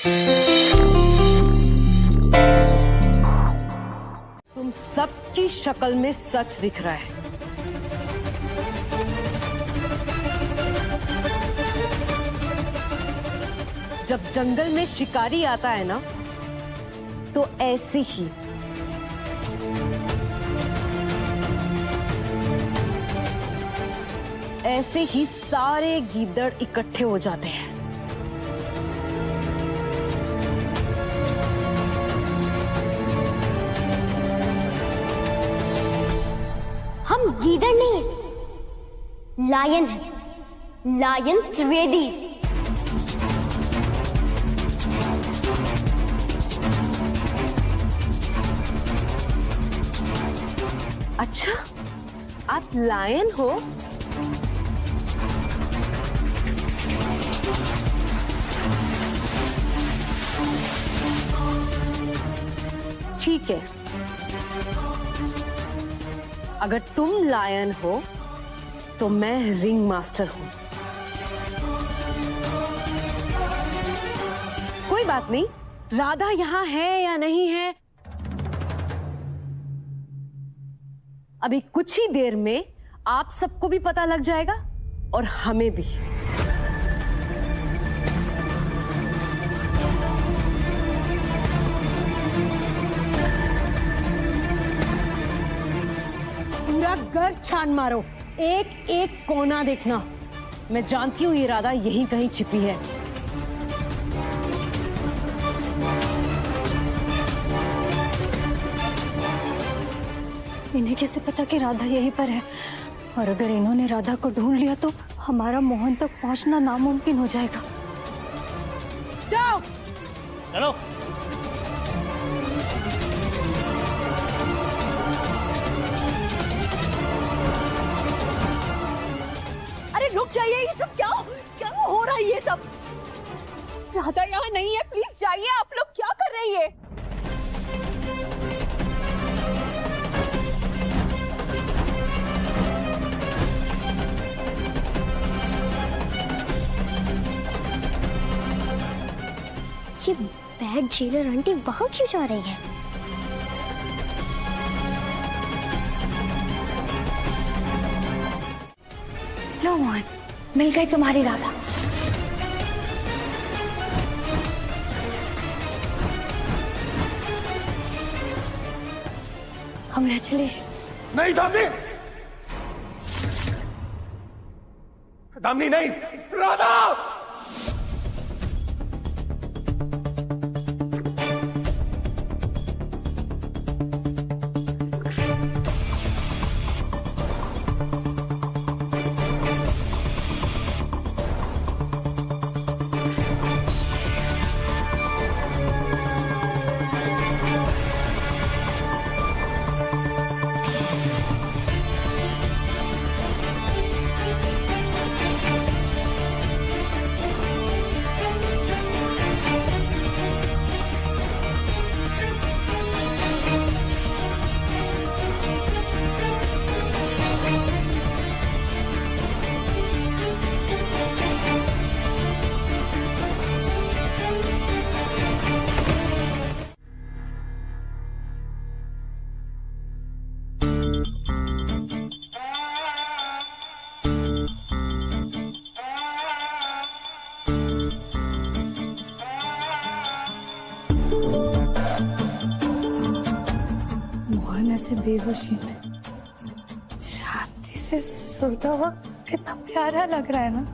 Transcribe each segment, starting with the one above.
तुम सबकी शक्ल में सच दिख रहा है। जब जंगल में शिकारी आता है ना, तो ऐसे ही सारे गीदड़ इकट्ठे हो जाते हैं। हम गीदड़ नहीं है, लायन है, लायन त्रिवेदी। अच्छा, आप लायन हो? ठीक है, अगर तुम लायन हो तो मैं रिंग मास्टर हूं। कोई बात नहीं, राधा यहां है या नहीं है, अभी कुछ ही देर में आप सबको भी पता लग जाएगा और हमें भी। पूरा घर छान मारो, एक एक कोना देखना। मैं जानती हूं ये राधा यहीं कहीं छिपी है। इन्हें कैसे पता कि राधा यहीं पर है? और अगर इन्होंने राधा को ढूंढ लिया तो हमारा मोहन तक पहुंचना नामुमकिन हो जाएगा। जाओ, चलो। अरे रुक जाइए, ये सब क्या क्या हो रहा है? ये सब राधा यहाँ नहीं है, प्लीज जाइए। आप लोग क्या कर रही है? ये बैग जेलर आंटी वहां क्यों जा रही है? लो मोहन, मिल गई तुम्हारी राधा। Congratulations। नहीं दामिनी, दामिनी नहीं, राधा। मोहन ऐसे बेहोशी में शांति से सोता हुआ कितना प्यारा लग रहा है ना।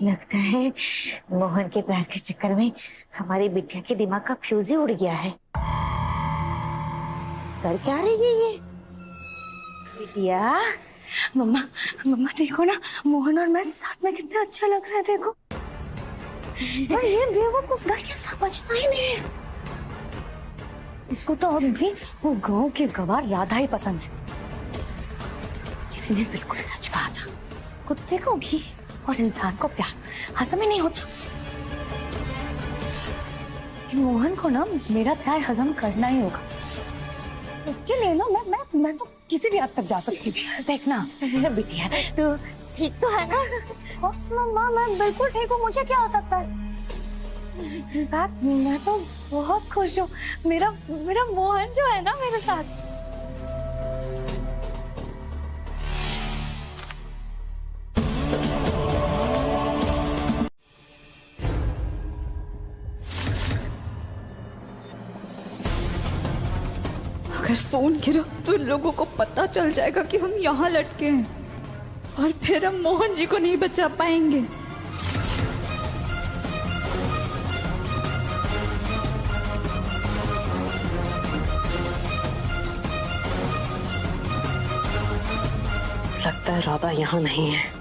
लगता है मोहन के प्यार के चक्कर में हमारी बिटिया के दिमाग का फ्यूज ही उड़ गया है। कर क्या रही है ये बिटिया? मम्मा मम्मा देखो ना, मोहन और मैं साथ में कितना अच्छा लग रहा है, देखो। पर ये बेवकूफ ना क्या समझता ही नहीं है। इसको तो अब भी वो गांव की गवार राधा ही पसंद है। किसी ने बिल्कुल सच कहा था, कुत्ते को भी और इंसान को प्यार हजम ही नहीं होता। मोहन को ना मेरा प्यार हजम करना ही होगा। इसके लिए ना मैं तो किसी भी हद तक जा सकती हूँ। देखना बिटिया तो ठीक तो है ना? मम्मा मैं बिल्कुल ठीक हूँ, मुझे क्या हो सकता है। इनफैक्ट मैं तो बहुत खुश हूँ। मेरा मोहन जो है ना मेरे साथ। अगर फोन गिरा तो लोगों को पता चल जाएगा कि हम यहाँ लटके हैं और फिर हम मोहन जी को नहीं बचा पाएंगे। लगता है राधा यहाँ नहीं है।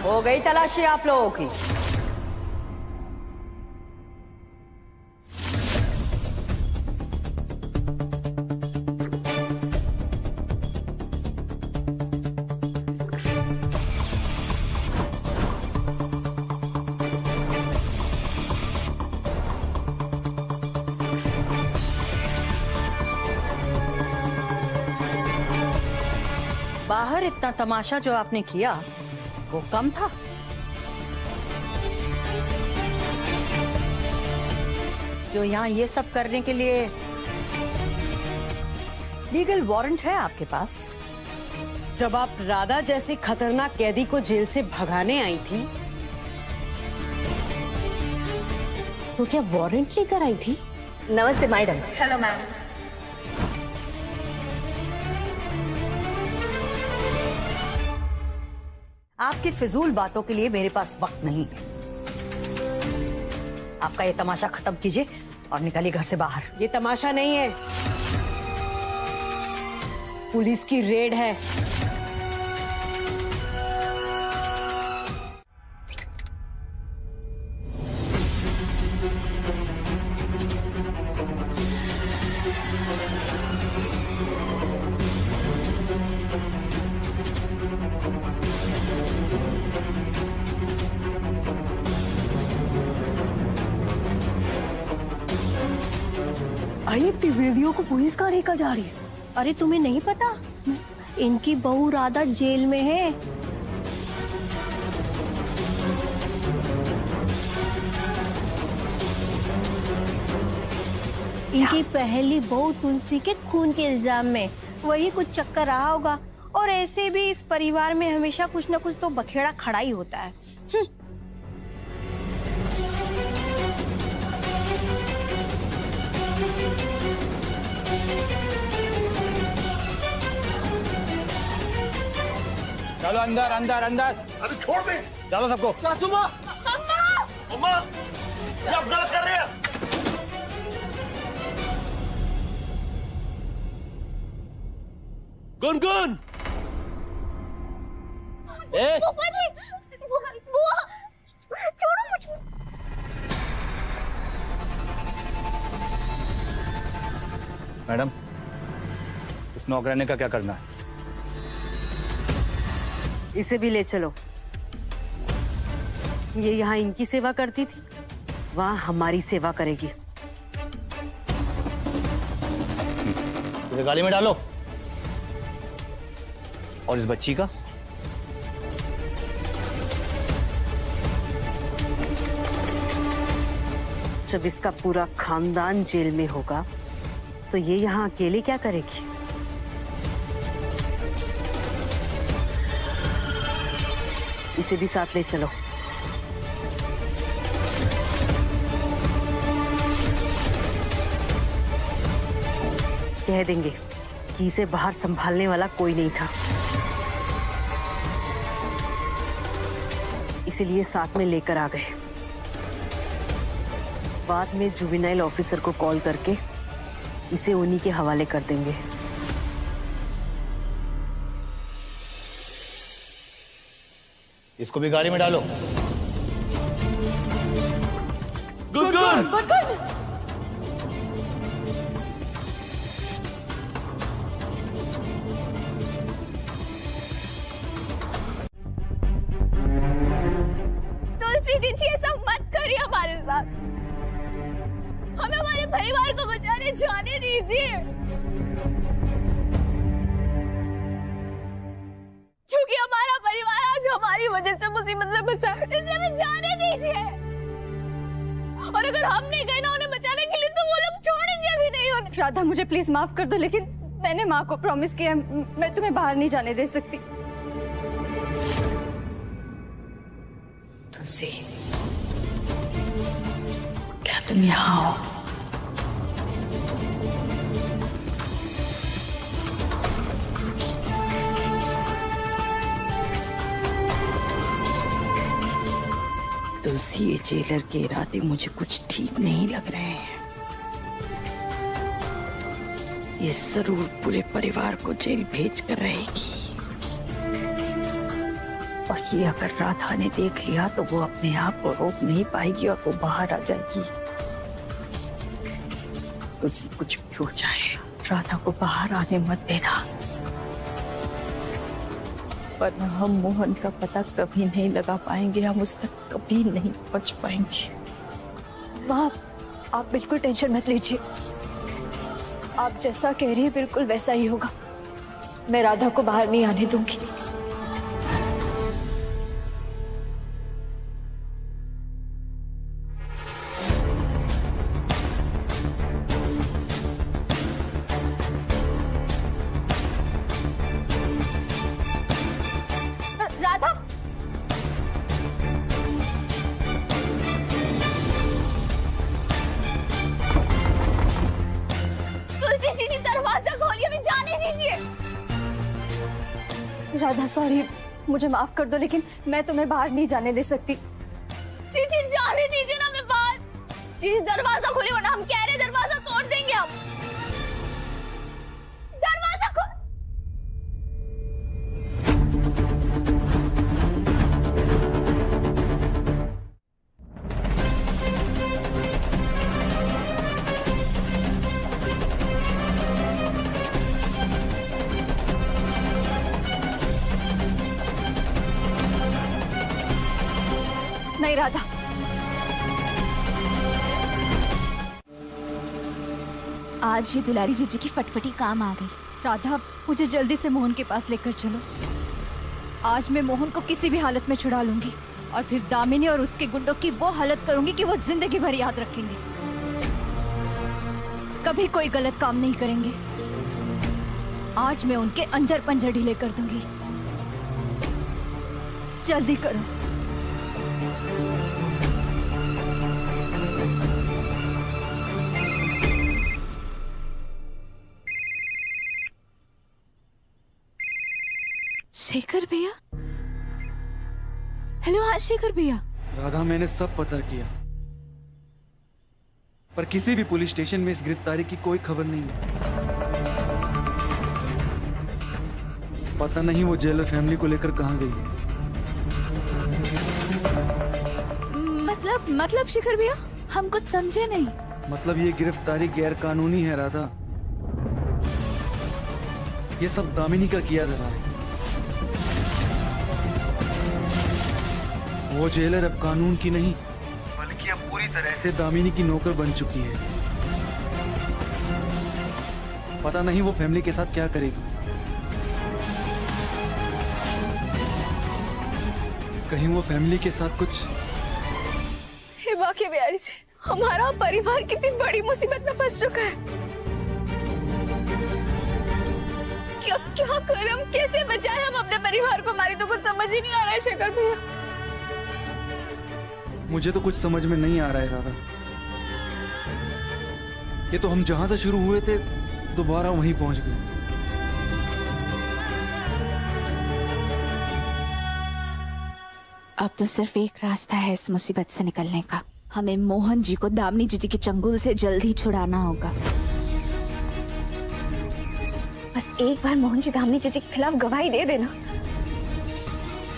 हो गई तलाशी आप लोगों की? बाहर इतना तमाशा जो आपने किया वो कम था। जो यहाँ ये सब करने के लिए लीगल वारंट है आपके पास। जब आप राधा जैसे खतरनाक कैदी को जेल से भगाने आई थी तो क्या वारंट लेकर आई थी? नमस्ते मैडम। Hello ma'am. आपकी फिजूल बातों के लिए मेरे पास वक्त नहीं है। आपका ये तमाशा खत्म कीजिए और निकलिए घर से बाहर। ये तमाशा नहीं है, पुलिस की रेड है। अरे त्रिवेदियों को पुलिस कहाँ लेकर जा रही है? अरे तुम्हें नहीं पता, इनकी बहू राधा जेल में है। इनकी पहली बहू तुलसी के खून के इल्जाम में वही कुछ चक्कर रहा होगा। और ऐसे भी इस परिवार में हमेशा कुछ न कुछ तो बखेड़ा खड़ा ही होता है। चलो अंदर अंदर अंदर। अरे छोड़ दे, चलो सबको। सासू माँ, उम्मा, ये आप गलत कर रहे हैं। गुनगुन, बुआ जी, बुआ, छोड़ो मुझे। मैडम, इस नौकरानी का क्या करना है? इसे भी ले चलो। ये यहाँ इनकी सेवा करती थी, वहाँ हमारी सेवा करेगी। इसे गाड़ी में डालो। और इस बच्ची का? जब इसका पूरा खानदान जेल में होगा तो ये यहाँ अकेले क्या करेगी? इसे भी साथ ले चलो। कह देंगे कि इसे बाहर संभालने वाला कोई नहीं था, इसीलिए साथ में लेकर आ गए। बाद में जुवेनाइल ऑफिसर को कॉल करके इसे उन्हीं के हवाले कर देंगे। इसको भी गाड़ी में डालो। गुनगुन, तुलसी जी, ये सब मत करिए हमारे साथ। हमें हमारे परिवार को बचाने जाने दीजिए, क्योंकि हमारा परिवार आज हमारी वजह से मुसीबत में फंसा है। इसलिए हमें जाने दीजिए। और अगर हम नहीं गए ना उन्हें बचाने के लिए, तो वो लोग छोड़ेंगे भी नहीं उन्हें। राधा, मुझे प्लीज माफ कर दो, लेकिन मैंने माँ को प्रॉमिस किया मैं तुम्हें बाहर नहीं जाने दे सकती। तुलसी, क्या तुम यहाँ हो? तुलसी, ये जेलर के इरादे मुझे कुछ ठीक नहीं लग रहे हैं। ये जरूर पूरे परिवार को जेल भेज कर रहेगी, और ये अगर राधा ने देख लिया तो वो अपने आप को रोक नहीं पाएगी और वो बाहर आ जाएगी। तुलसी, कुछ भी हो जाए, राधा को बाहर आने मत देना, वरना हम मोहन का पता कभी नहीं लगा पाएंगे, हम उस तक कभी नहीं पहुंच पाएंगे। माँ, आप बिल्कुल टेंशन मत लीजिए। आप जैसा कह रही है बिल्कुल वैसा ही होगा। मैं राधा को बाहर नहीं आने दूंगी। राधा, तुलसी जी, दरवाजा खोलिए, हमें जाने दीजिए। राधा, सॉरी, मुझे माफ कर दो, लेकिन मैं तुम्हें बाहर नहीं जाने दे सकती। जी, जाने दीजिए ना हमें बाहर। जी, दरवाजा खोलिए, वरना हम कह रहे दरवाजा तोड़ देंगे हम। दरवाजा खोल। नहीं राधा, आज ये दुलारी जीजी की फटफटी काम आ गई। राधा, मुझे जल्दी से मोहन के पास लेकर चलो। आज मैं मोहन को किसी भी हालत में छुड़ा लूंगी, और फिर दामिनी और उसके गुंडों की वो हालत करूंगी कि वो जिंदगी भर याद रखेंगे। कभी कोई गलत काम नहीं करेंगे। आज मैं उनके अंजर पंजर ढीले कर दूंगी। जल्दी करो। शेखर भैया, हेलो। हाँ शेखर भैया, राधा, मैंने सब पता किया, पर किसी भी पुलिस स्टेशन में इस गिरफ्तारी की कोई खबर नहीं है। पता नहीं वो जेलर फैमिली को लेकर कहां गई है। मतलब शिखर भैया, हम कुछ समझे नहीं। मतलब ये गिरफ्तारी गैर कानूनी है राधा। ये सब दामिनी का किया धरा है। वो जेलर अब कानून की नहीं, बल्कि अब पूरी तरह से दामिनी की नौकर बन चुकी है। पता नहीं वो फैमिली के साथ क्या करेगी। कहीं वो फैमिली के साथ कुछ। हे वाकई बिहारी जी, हमारा परिवार कितनी बड़ी मुसीबत में फंस चुका है। क्या करें हम, कैसे बचाएं हम अपने परिवार को? हमारी तो कुछ समझ ही नहीं आ रहा है शेखर भैया। मुझे तो कुछ समझ में नहीं आ रहा है राधा। ये तो हम जहां से शुरू हुए थे दोबारा वहीं पहुंच गए। अब तो सिर्फ एक रास्ता है इस मुसीबत से निकलने का। हमें मोहन जी को दामिनी जी के चंगुल से जल्द ही छुड़ाना होगा। बस एक बार मोहन जी दामिनी जी के खिलाफ गवाही दे देना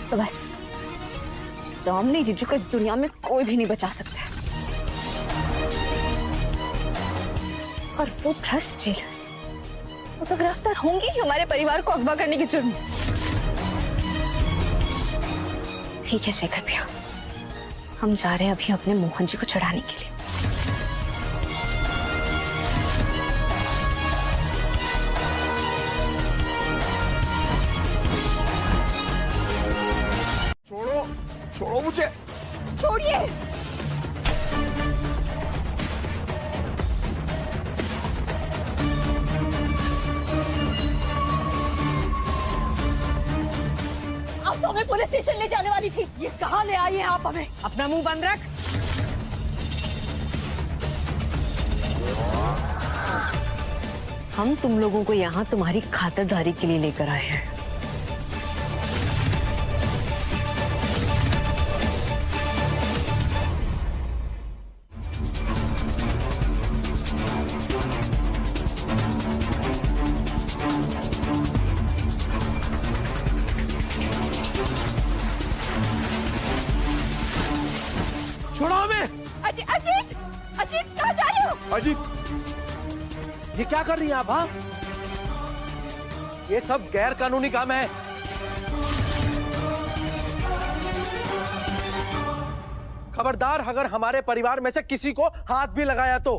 तो बस दामिनी जी को इस दुनिया में कोई भी नहीं बचा सकता। और वो भ्रष्ट जेलर, वो तो गिरफ्तार होंगे ही हमारे परिवार को अगवा करने के जुर्म में। ठीक है शेखर भैया, हम जा रहे हैं अभी अपने मोहन जी को छुड़ाने के लिए। छोड़ो, छोड़ो मुझे। छोड़िए। अब तो हमें पुलिस स्टेशन ले जाने वाली थी। ये कहाँ ले आई हैं आप हमें? अपना मुंह बंद रख। हम तुम लोगों को यहाँ तुम्हारी खातिरदारी के लिए लेकर आए हैं। छोड़ो हमें। अजीत, अजीत, अजीत कहाँ जा रहे हो? अजीत, ये क्या कर रही हैं आप? हाँ, ये सब गैर कानूनी काम है। खबरदार अगर हमारे परिवार में से किसी को हाथ भी लगाया तो।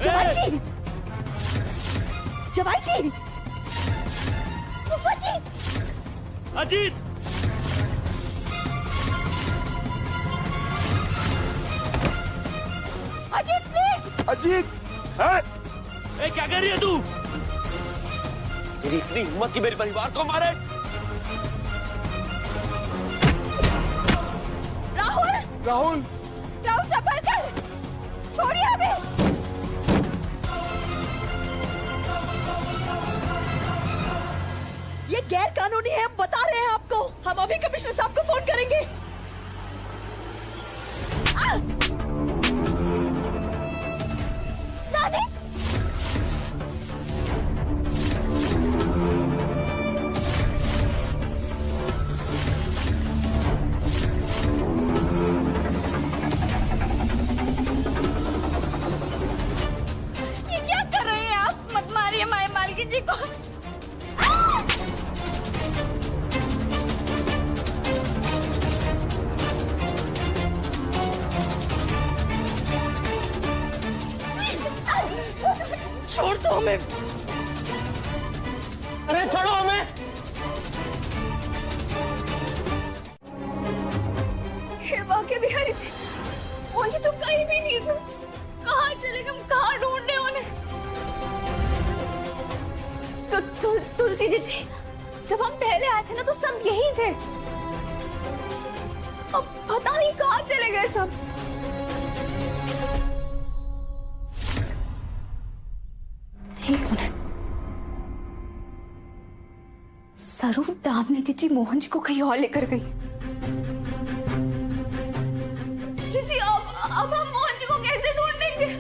जवाई जी, जवाई जी, अजीत, अजीत प्लीज। अजीत, ए, क्या कर रही है तू? तेरी इतनी हिम्मत कि मेरे परिवार को मारे? राहुल, राहुल, राहुल सफर कर, छोड़िए हमें। ये गैर कानूनी है, हम बता रहे हैं आपको। हम अभी कमिश्नर साहब को फोन करेंगे। दादी, ये क्या कर रहे हैं आप? मत मारिए हमारे मालकिन जी को। छोड़ दो हमें। अरे छोड़ो हमें। हे वाकई बिहारी जी, मुझे तो कहीं भी नहीं था। कहाँ चले गए हम? कहाँ ढूंढने उन्हें? तो तुलसी जी, जब हम पहले आए थे ना तो सब यही थे। अब पता नहीं कहाँ चले गए सब। एक मिनट, स्वरूप दामिनी दामिनी जीजी मोहन जी को कहीं और लेकर गई। जीजी अब हम मोहन जी को कैसे ढूंढेंगे?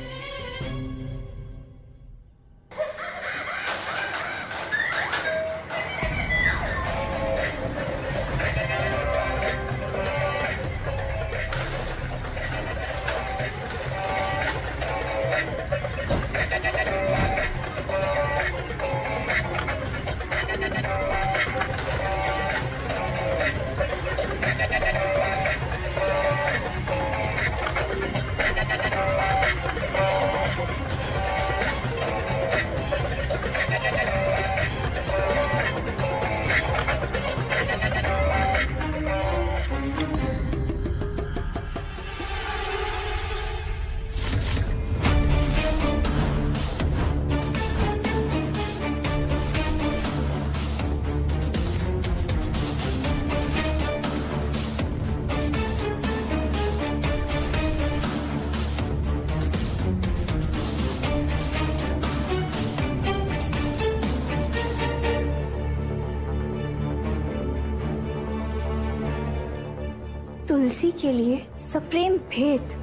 तुलसी के लिए सप्रेम भेंट।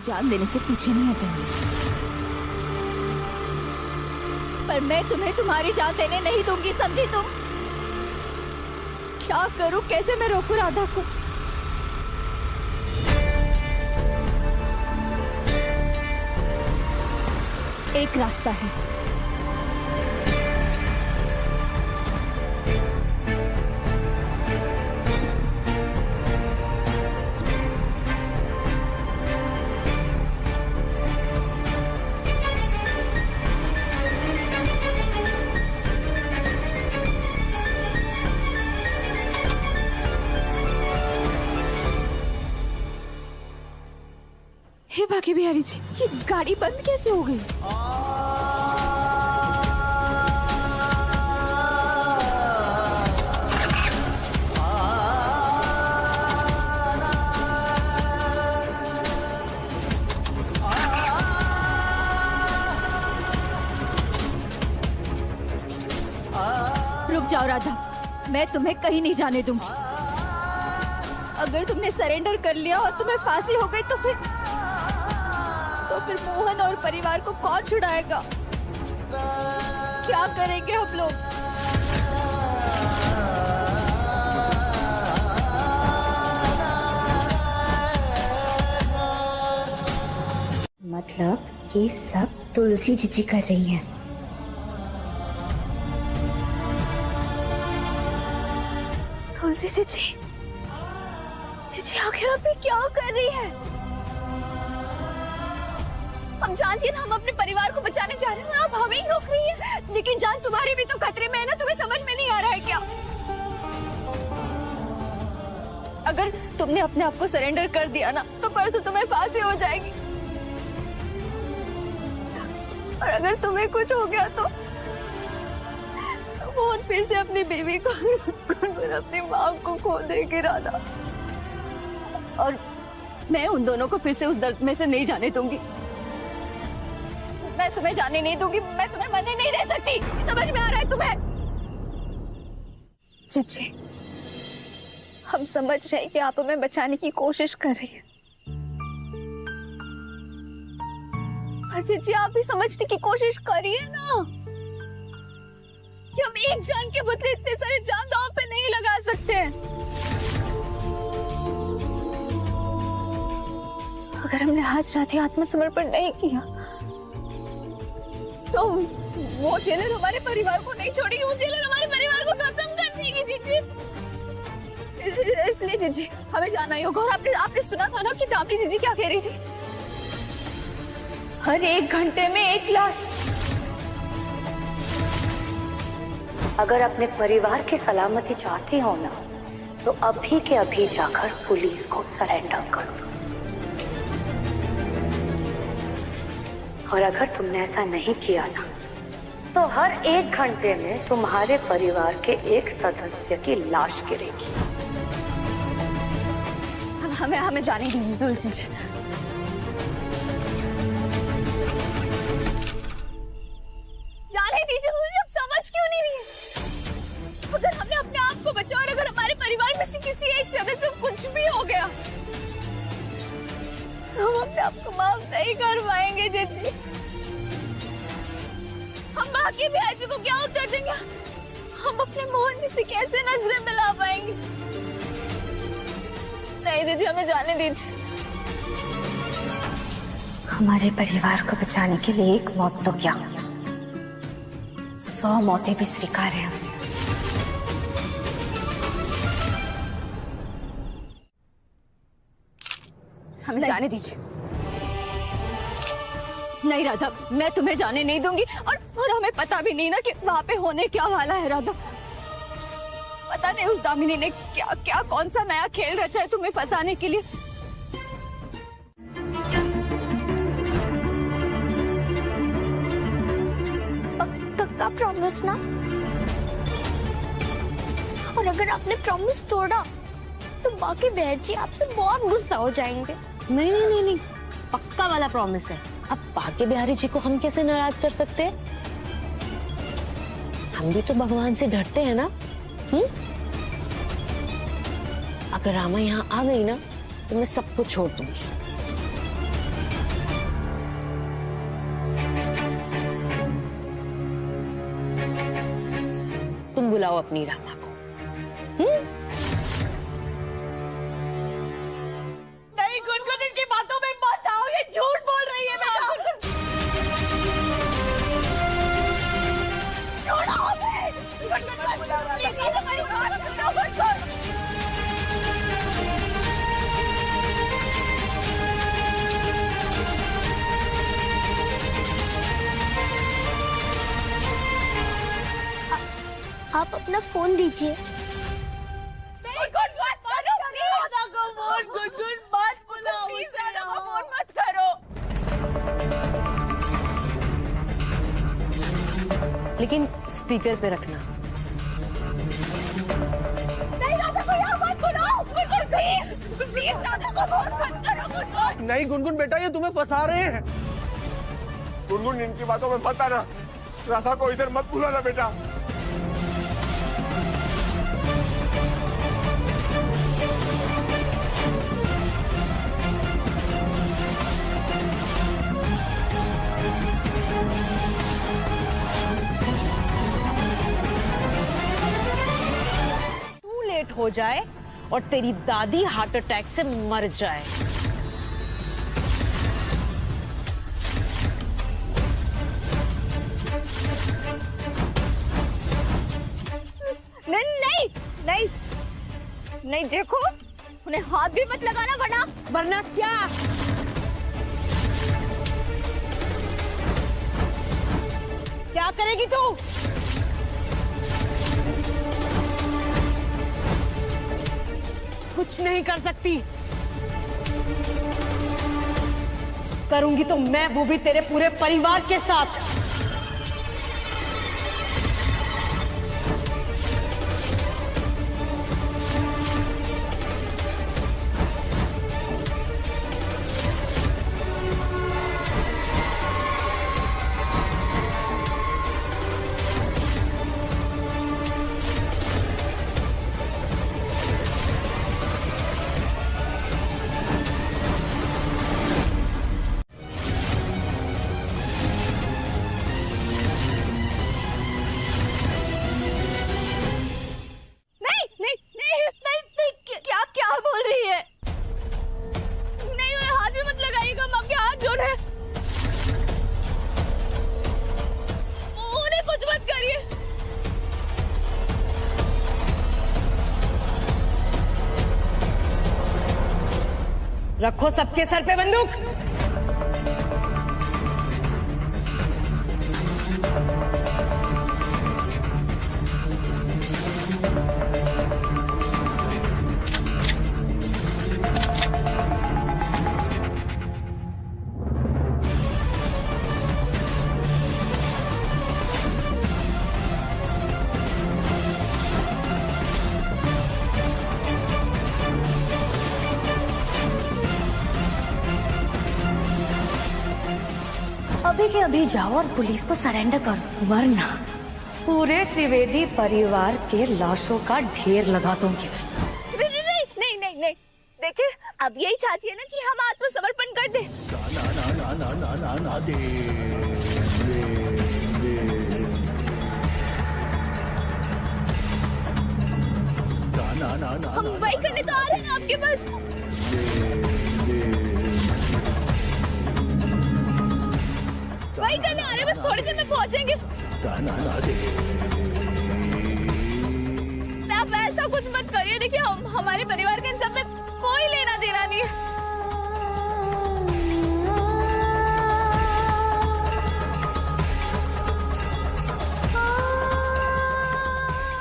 जान देने से पीछे नहीं हटेंगे, पर मैं तुम्हें तुम्हारी जान देने नहीं दूंगी, समझी तुम? क्या करूं, कैसे मैं रोकूं राधा को? एक रास्ता है, हे बाकी बिहारी जी, ये गाड़ी बंद कैसे हो गई? रुक जाओ राधा, मैं तुम्हें कहीं नहीं जाने दूंगी। अगर तुमने सरेंडर कर लिया और तुम्हें फांसी हो गई तो फिर मोहन और परिवार को कौन छुड़ाएगा? क्या करेंगे हम लोग? मतलब ये सब तुलसी जीजी कर रही हैं। तुलसी जीजी, जीजी आखिर अब ये क्या कर रही है? हम जानती है ना, हम अपने परिवार को बचाने जा रहे हैं, आप हमें ही रोक रही है। लेकिन जान तुम्हारी भी तो खतरे में है ना, तुम्हें समझ में नहीं आ रहा है क्या? अगर तुमने अपने आप को सरेंडर कर दिया ना, तो परसों तुम्हें फांसी हो जाएगी, और अगर तुम्हें कुछ हो गया तो मोहन फिर से अपनी बीवी को अपनी माँ को खो देगी राधा, और मैं उन दोनों को फिर से उस दर्द में से नहीं जाने दूंगी। मैं तुम्हें जाने नहीं दूंगी, मैं तुम्हें मरने नहीं दे सकती, समझ में आ रहा है तुम्हें? जीजी, हम समझ रहे हैं कि आप हमें बचाने की कोशिश कर रही हैं, पर जीजी आप भी समझने की कोशिश करिए ना कि हम एक जान के बदले इतने सारे जान दांव पे नहीं लगा सकते। अगर हमने आज रात ही आत्मसमर्पण नहीं किया तो वो जेलर हमारे परिवार को नहीं छोड़ेगी, वो जेलर हमारे परिवार को खत्म कर देगी जीजी। इसलिए जीजी हमें जाना ही होगा। और आपने सुना था ना कि दामिनी जीजी क्या कह रही थी? हर 1 घंटे में 1 लाश। अगर अपने परिवार की सलामती चाहती हो ना, तो अभी के अभी जाकर पुलिस को सरेंडर कर दो। और अगर तुमने ऐसा नहीं किया ना, तो हर 1 घंटे में तुम्हारे परिवार के एक सदस्य की लाश गिरेगी। हमें जाने दीजिए तुलसी जी। जाने दीजिए तुलसी, आप समझ क्यों नहीं रही है? अगर हमने अपने आप को बचाया और अगर हमारे परिवार में से किसी एक सदस्य को कुछ भी हो गया, तो हम अपने आप को माफ नहीं कर पाएंगे जीजी। हम बाकी भी ऐसे को क्या उत्तर देंगे? हम अपने मोहन जी से कैसे नजरें मिला पाएंगे? नहीं दीदी, हमें जाने दीजिए। हमारे परिवार को बचाने के लिए एक मौत तो क्या, 100 मौतें भी स्वीकार है। हमें जाने दीजिए। नहीं राधा, मैं तुम्हें जाने नहीं दूंगी। और हमें पता भी नहीं ना कि वहां पे होने क्या वाला है। राधा, पता नहीं उस दामिनी ने क्या क्या कौन सा नया खेल रचा है तुम्हें फंसाने के लिए। पक्का प्रॉमिस ना? और अगर आपने प्रॉमिस तोड़ा तो बाकी बहन जी आपसे बहुत गुस्सा हो जाएंगे। नहीं नहीं नहीं नहीं, पक्का वाला प्रॉमिस है। अब बाके बिहारी जी को हम कैसे नाराज कर सकते हैं? हम भी तो भगवान से डरते हैं ना। अगर रामा यहाँ आ गई ना तो मैं सब कुछ छोड़ दूंगी। तुम बुलाओ अपनी रामा को। नहीं, गुनगुन इनकी बातों में मत आओ, ये झूठ बोल रही है। छोड़ो हमें। गुनगुन बुला रहा था। आप अपना फोन दीजिए। लेकिन स्पीकर पे रखना। नहीं राधा को यहाँ मत बुलाओ। गुनगुन प्लीज राधा को फोन मत करो। गुनगुन नहीं गुनगुन बेटा, ये तुम्हें फंसा रहे हैं। गुनगुन इनकी बातों में मत आना। राधा को इधर मत बुलाना बेटा। हो जाए और तेरी दादी हार्ट अटैक से मर जाए। नहीं नहीं नहीं, देखो उन्हें हाथ भी मत लगाना, वरना क्या? क्या करेगी तू? कुछ नहीं कर सकती। करूंगी तो मैं, वो भी तेरे पूरे परिवार के साथ। रखो सबके सर पे बंदूक। अभी के अभी जाओ और पुलिस को सरेंडर करो, वरना पूरे त्रिवेदी परिवार के लाशों का ढेर लगा दूंगी। नहीं देखिए, अब यही चाहती है ना कि हम आत्मसमर्पण कर दें। हम वही करने तो आ रहे हैं ना आपके पास। वही करने आ रहे हैं, बस थोड़ी देर में पहुंचेंगे। आप ऐसा कुछ मत करिए, देखिए हमारे परिवार के इन सब में कोई लेना देना नहीं है।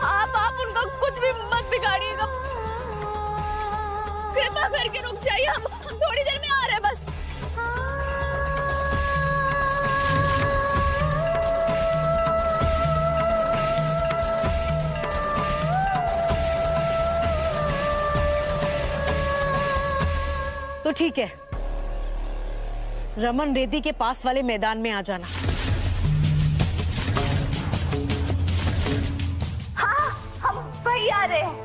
आप उनका कुछ भी मत बिगाड़िएगा, कृपा करके रुक जाइए, हम थोड़ी देर में आ रहे हैं बस। तो ठीक है, रमन रेती के पास वाले मैदान में आ जाना। हाँ, हम वही आ रहे हैं।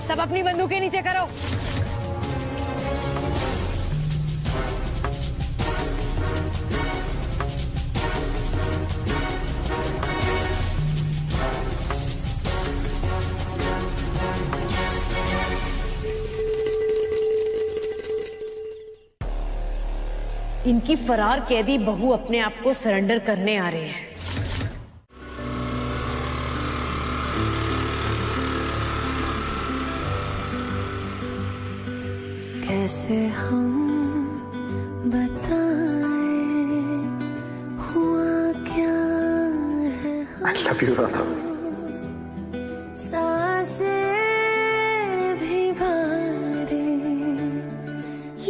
सब अपनी बंदूकें नीचे करो। इनकी फरार कैदी बहू अपने आप को सरेंडर करने आ रहे हैं। कैसे हम बताएं हुआ क्या है। I love you, Radha. सांसें भी भारी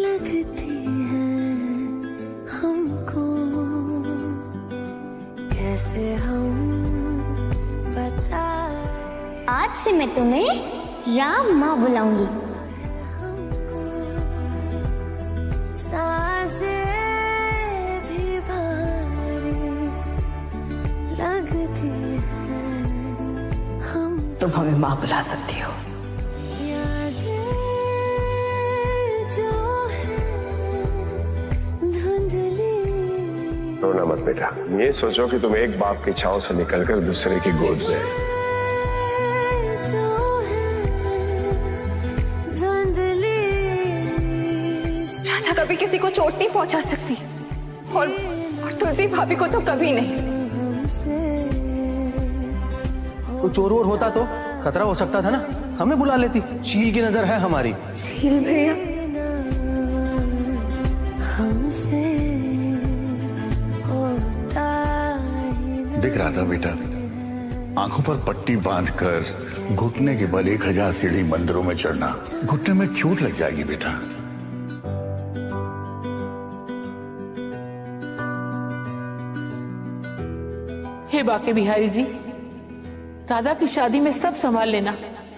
लगती हैं हमको, कैसे हम बताएं। आज से मैं तुम्हें राम माँ बुलाऊंगी। सांसें भी भारी लगती हैं हम। तुम हमें माँ बुला सकती हो। यादें जो है धुंधली। रोना मत बेटा, ये सोचो कि तुम एक बाप की छांव से निकलकर दूसरे की गोद में। कभी किसी को चोट नहीं पहुंचा सकती, और तुलसी भाभी को तो कभी नहीं। कोई चोर वोर होता तो खतरा हो सकता था ना, हमें बुला लेती। शील की नजर है हमारी। शील भैया, हमसे दिख रहा था बेटा, आंखों पर पट्टी बांधकर घुटने के बल 1000 सीढ़ी मंदिरों में चढ़ना, घुटने में चोट लग जाएगी बेटा। हे बाके बिहारी जी, राधा की शादी में सब संभाल लेना,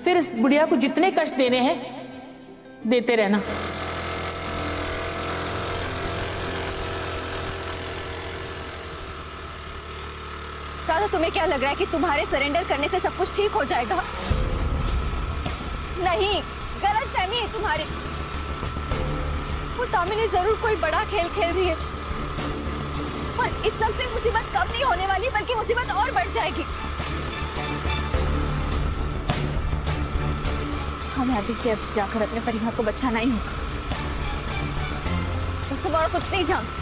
फिर इस बुढ़िया को जितने कष्ट देने हैं देते रहना। राधा, तुम्हें क्या लग रहा है कि तुम्हारे सरेंडर करने से सब कुछ ठीक हो जाएगा? नहीं, गलतफहमी है तुम्हारी। वो दामिनी जरूर कोई बड़ा खेल खेल रही है, और इस सब से मुसीबत कम नहीं होने वाली, बल्कि मुसीबत और बढ़ जाएगी। हमें अभी के अभी जाकर अपने परिवार को बचाना ही होगा। वो सब और कुछ नहीं जानते।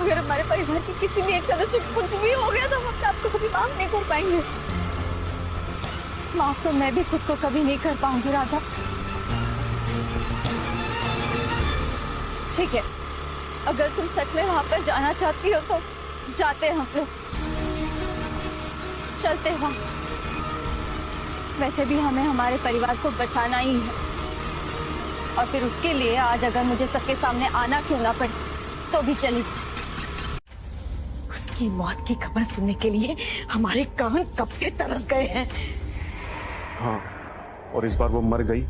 अगर हमारे परिवार के किसी भी एक सदस्य को कुछ भी हो गया तो हम अपने आप को कभी माफ नहीं कर पाएंगे। माफ तो मैं भी खुद को कभी नहीं कर पाऊंगी राधा। ठीक है, अगर तुम सच में वहां पर जाना चाहती हो तो जाते हैं हम लोग, चलते हैं। वैसे भी हमें हमारे परिवार को बचाना ही है, और फिर उसके लिए आज अगर मुझे सबके सामने आना क्यों ना पड़े तो भी चली। उसकी मौत की खबर सुनने के लिए हमारे कान कब से तरस गए हैं। हाँ, और इस बार वो मर गई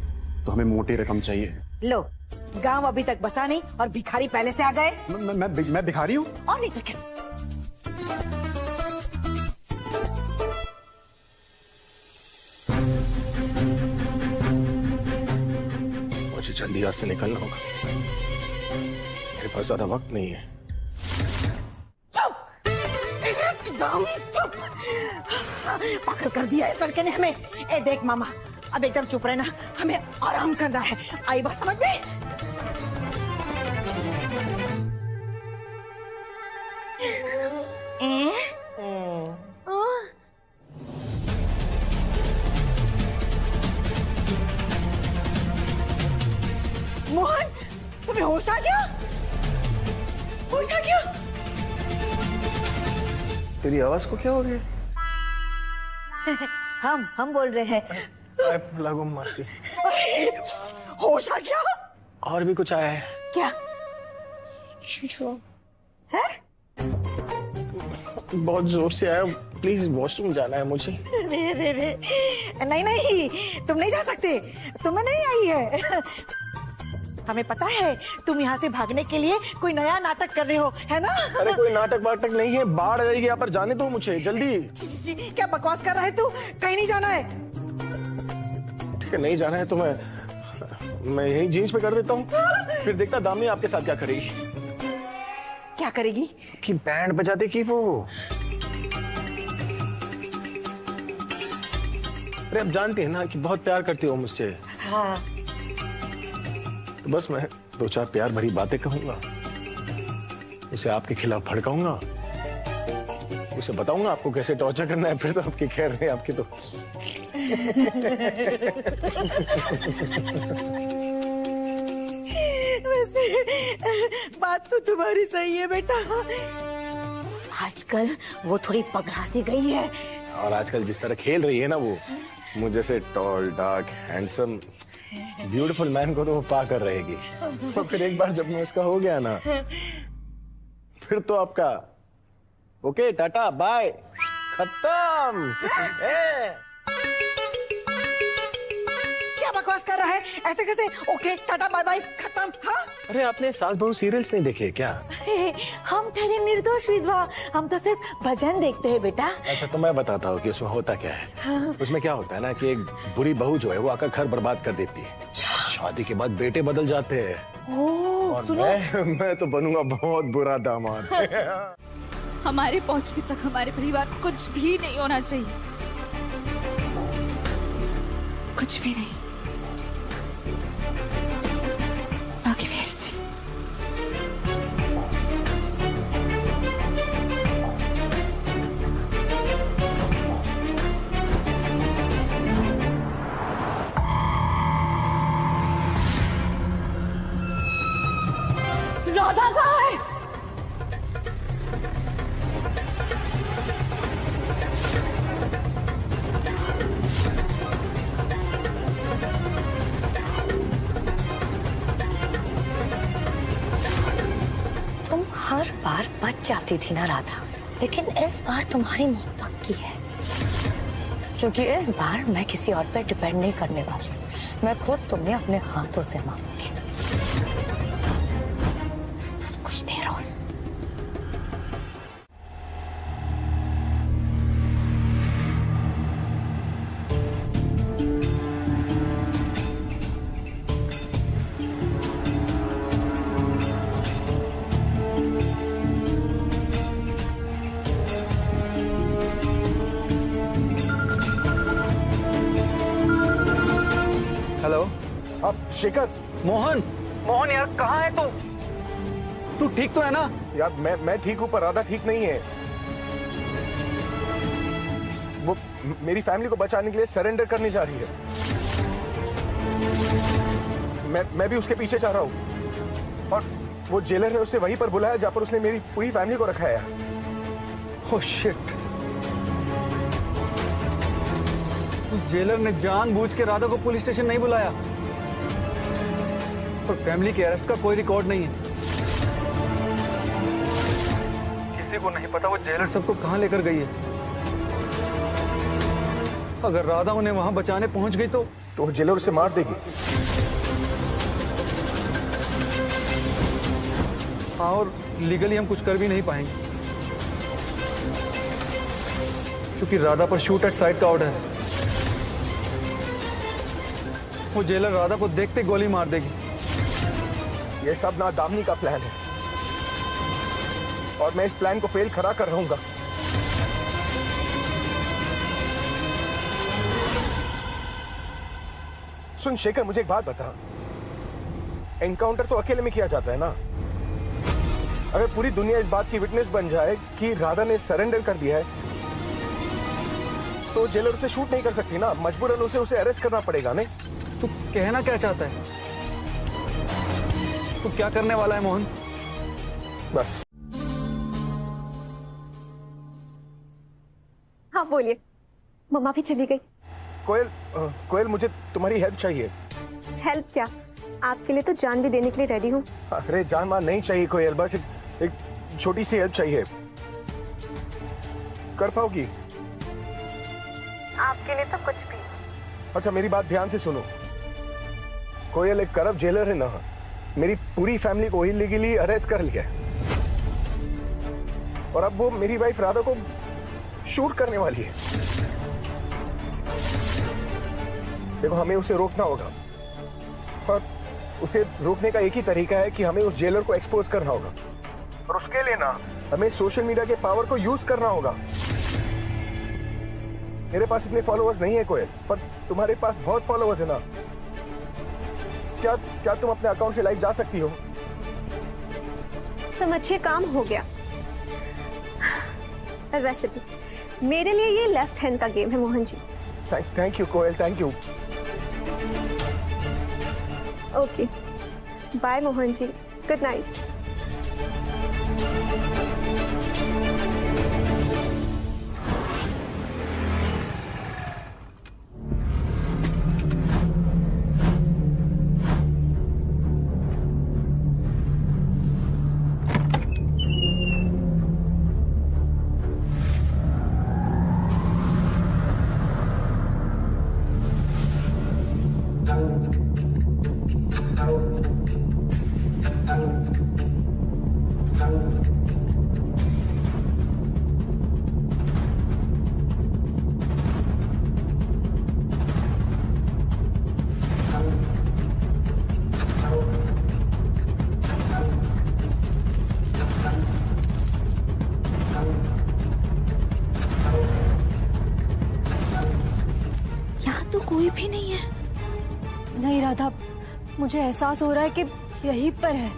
तो हमें मोटी रकम चाहिए। लो, गांव अभी तक बसा नहीं और भिखारी पहले से आ गए। मैं भिखारी हूँ? और नहीं तो क्या। मुझे जल्दी यहाँ से निकलना होगा, मेरे पास ज्यादा वक्त नहीं है। चुप, एकदम चुप। पागल कर दिया इस लड़के ने हमें। ए देख मामा, अब एकदम चुप रहना, हमें आराम करना है। आई बात समझ में? मोहन, तुम्हें होश आ गया? होश आ गया? तेरी आवाज को क्या हो गया? हम बोल रहे हैं। मासी। होश आ गया? और भी कुछ आया है क्या? है? बहुत जोर से आया, प्लीज वॉशरूम जाना है मुझे। रे। नहीं, तुम नहीं जा सकते, तुम्हें नहीं आई है। हमें पता है तुम यहाँ से भागने के लिए कोई नया नाटक कर रहे हो, है ना? अरे कोई नाटक वाटक नहीं है, बाढ़ आएगी यहाँ पर, जाने दो मुझे जल्दी। क्या बकवास कर रहा है तू? कहीं नहीं जाना है। ठीक है, नहीं जाना है तो मैं यही जीन्स पे कर देता हूँ, फिर देखता दामिनी आपके साथ क्या करेगी। क्या करेगी? कि बैंड बजाते की वो। अरे आप जानते हैं ना कि बहुत प्यार करती हो मुझसे। हाँ। तो बस मैं 2-4 प्यार भरी बातें कहूंगा, उसे आपके खिलाफ भड़काऊंगा, उसे बताऊंगा आपको कैसे टॉर्चर करना है, फिर तो आपकी खैर नहीं, आपकी तो। वैसे बात तो तुम्हारी सही है बेटा, आजकल वो थोड़ी पगला सी गई है। और आजकल जिस तरह खेल रही है ना वो, मुझे जैसे tall dark handsome beautiful man को तो वो पा कर रहेगी। तो फिर एक बार जब मैं उसका हो गया ना, फिर तो आपका ओके टाटा बाय खत्म। क्या बकवास कर रहा है? ऐसे कैसे ओके टाटा बाय बाय खत्म? हाँ? अरे आपने सास बहू सीरियल्स नहीं देखे क्या? हम ठहरे निर्दोष विधवा, हम तो सिर्फ भजन देखते हैं बेटा। अच्छा तो मैं बताता हूँ कि उसमें होता क्या है। हाँ। उसमें क्या होता है ना कि एक बुरी बहू जो है वो आकर घर बर्बाद कर देती है, शादी के बाद बेटे बदल जाते हैं, और सुनो। मैं तो बनूंगा बहुत बुरा दामाद। हमारे पहुंचने तक हमारे परिवार को कुछ भी नहीं होना चाहिए, कुछ भी नहीं। बाकी वीर जी, राधा कहाँ है? तुम हर बार बच जाती थी ना राधा, लेकिन इस बार तुम्हारी मुंह पक्की है, क्योंकि इस बार मैं किसी और पे डिपेंड नहीं करने वाली। मैं खुद तुम्हें अपने हाथों से मांगूंगी। बस कुछ देर और। हेलो, आप शेखर? मोहन यार कहाँ है तू ठीक तो है ना? यार मैं ठीक हूँ पर राधा ठीक नहीं है। वो मेरी फैमिली को बचाने के लिए सरेंडर करने जा रही है। मैं भी उसके पीछे जा रहा हूँ, और वो जेलर ने उसे वहीं पर बुलाया जहाँ पर उसने मेरी पूरी फैमिली को रखा है। ओह शिट, जेलर ने जानबूझ के राधा को पुलिस स्टेशन नहीं बुलाया, और फैमिली के अरेस्ट का कोई रिकॉर्ड नहीं है। किसी को नहीं पता वो जेलर सबको कहां लेकर गई है। अगर राधा उन्हें वहां बचाने पहुंच गई तो जेलर उसे मार देगी। हाँ, और लीगली हम कुछ कर भी नहीं पाएंगे क्योंकि राधा पर शूट एट साइट का ऑर्डर है। वो जेलर राधा को देखते गोली मार देगी। ये सब ना दामिनी का प्लान है और मैं इस प्लान को फेल खड़ा कर रहूंगा। सुन शेखर, मुझे एक बात बता, एनकाउंटर तो अकेले में किया जाता है ना? अगर पूरी दुनिया इस बात की विटनेस बन जाए कि राधा ने सरेंडर कर दिया है तो जेलर उसे शूट नहीं कर सकती ना, मजबूरन उसे अरेस्ट करना पड़ेगा। नहीं, तू कहना क्या चाहता है? तू क्या करने वाला है मोहन? बस हाँ बोलिए। मम्मा भी चली गई। कोयल मुझे तुम्हारी हेल्प चाहिए। हेल्प क्या? आपके लिए तो जान भी देने के लिए रेडी हूँ। अरे जान मान नहीं चाहिए कोयल, बस एक छोटी सी हेल्प चाहिए। कर पाओगी? आपके लिए तो कुछ भी। अच्छा मेरी बात ध्यान से सुनो। कोयल एक करप्ट जेलर है ना, मेरी पूरी फैमिली को इलीगली अरेस्ट कर लिया है और अब वो मेरी वाइफ राधा को शूट करने वाली है। देखो हमें उसे रोकना होगा और उसे रोकने का एक ही तरीका है कि हमें उस जेलर को एक्सपोज करना होगा और उसके लिए ना हमें सोशल मीडिया के पावर को यूज करना होगा। मेरे पास इतने फॉलोअर्स नहीं है कोयल, पर तुम्हारे पास बहुत फॉलोअर्स है ना। क्या तुम अपने अकाउंट से लाइव जा सकती हो? समझिए काम हो गया। वैसे भी मेरे लिए ये लेफ्ट हैंड का गेम है Mohan ji. Thank you Koyal, thank you. Okay bye Mohan ji, good night. कोई भी नहीं है। नहीं राधा, मुझे एहसास हो रहा है कि यहीं पर है।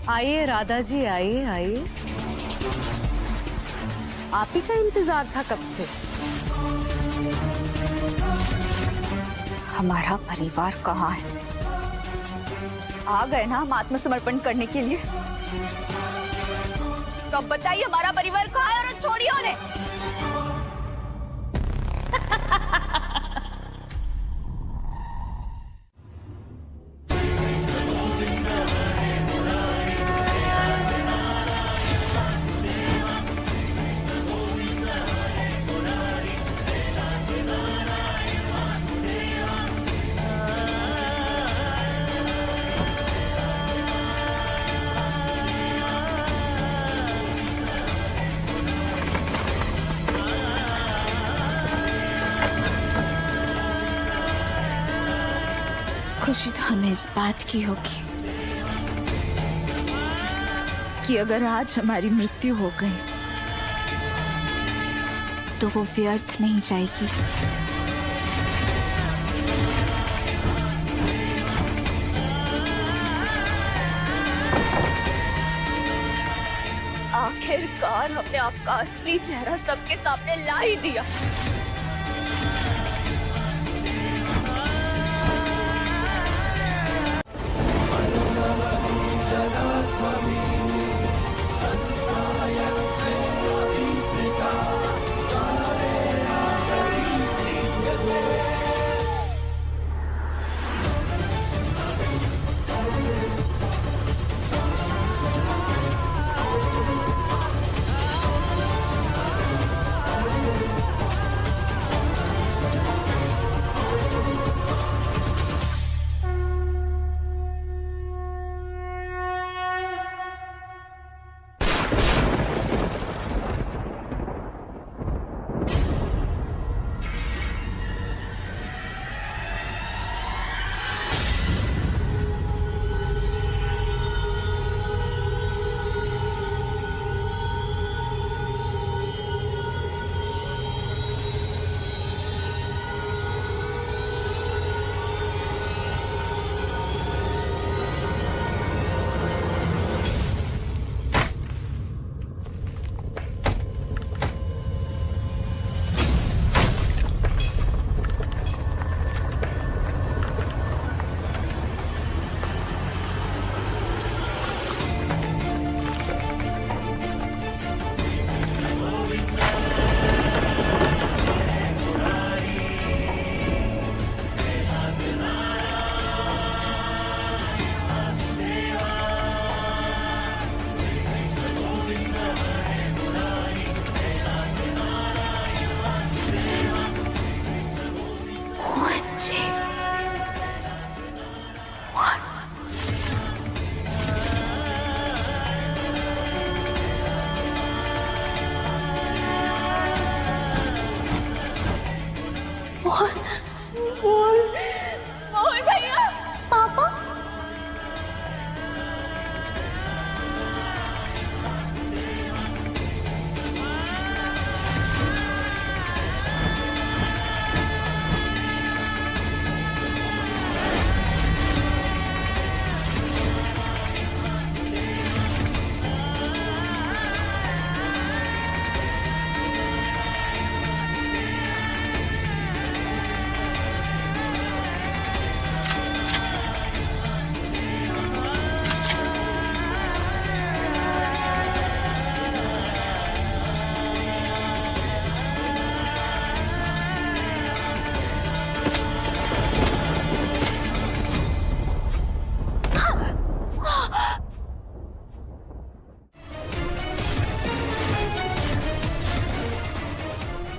आइए राधा जी, आइए आइए। आप ही का इंतजार था कब से। हमारा परिवार कहाँ है? आ गए ना हम आत्मसमर्पण करने के लिए। तो अब बताइए हमारा परिवार कहाँ है और छोड़िए उन्हें। खुशी तो हमें इस बात की होगी कि अगर आज हमारी मृत्यु हो गई तो वो व्यर्थ नहीं जाएगी। आखिरकार हमने आपका असली चेहरा सबके सामने ला ही दिया।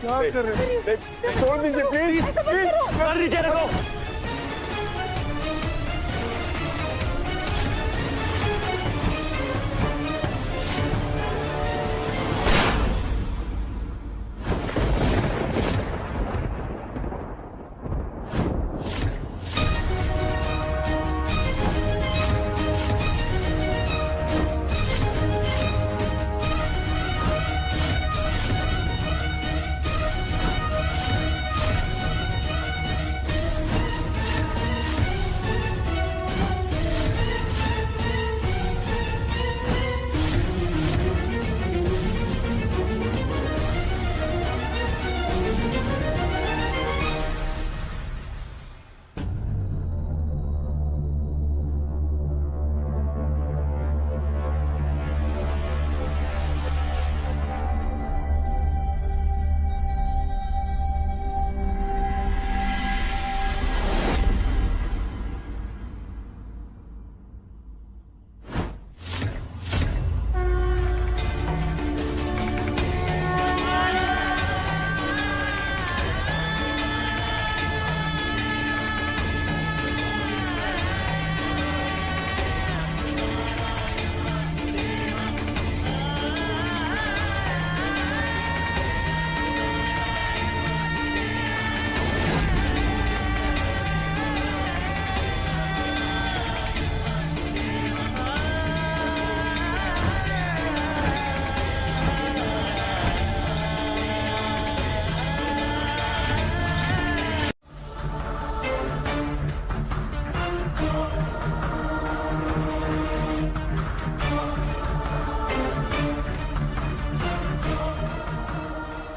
क्या कर रहे हो? छोड़ दीजिए प्लीज प्लीज। कर नीचे रखो।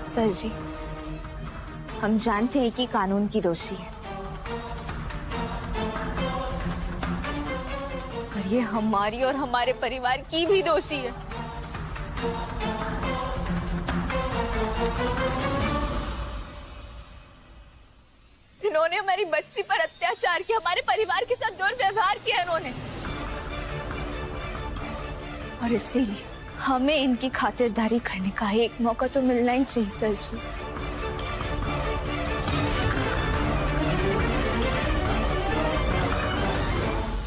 सर जी, हम जानते हैं कि कानून की दोषी है, पर ये हमारी और हमारे परिवार की भी दोषी है। इन्होंने हमारी बच्ची पर अत्याचार किया, हमारे परिवार के साथ दुर्व्यवहार किया इन्होंने, और इसीलिए हमें इनकी खातिरदारी करने का एक मौका तो मिलना ही चाहिए सर जी।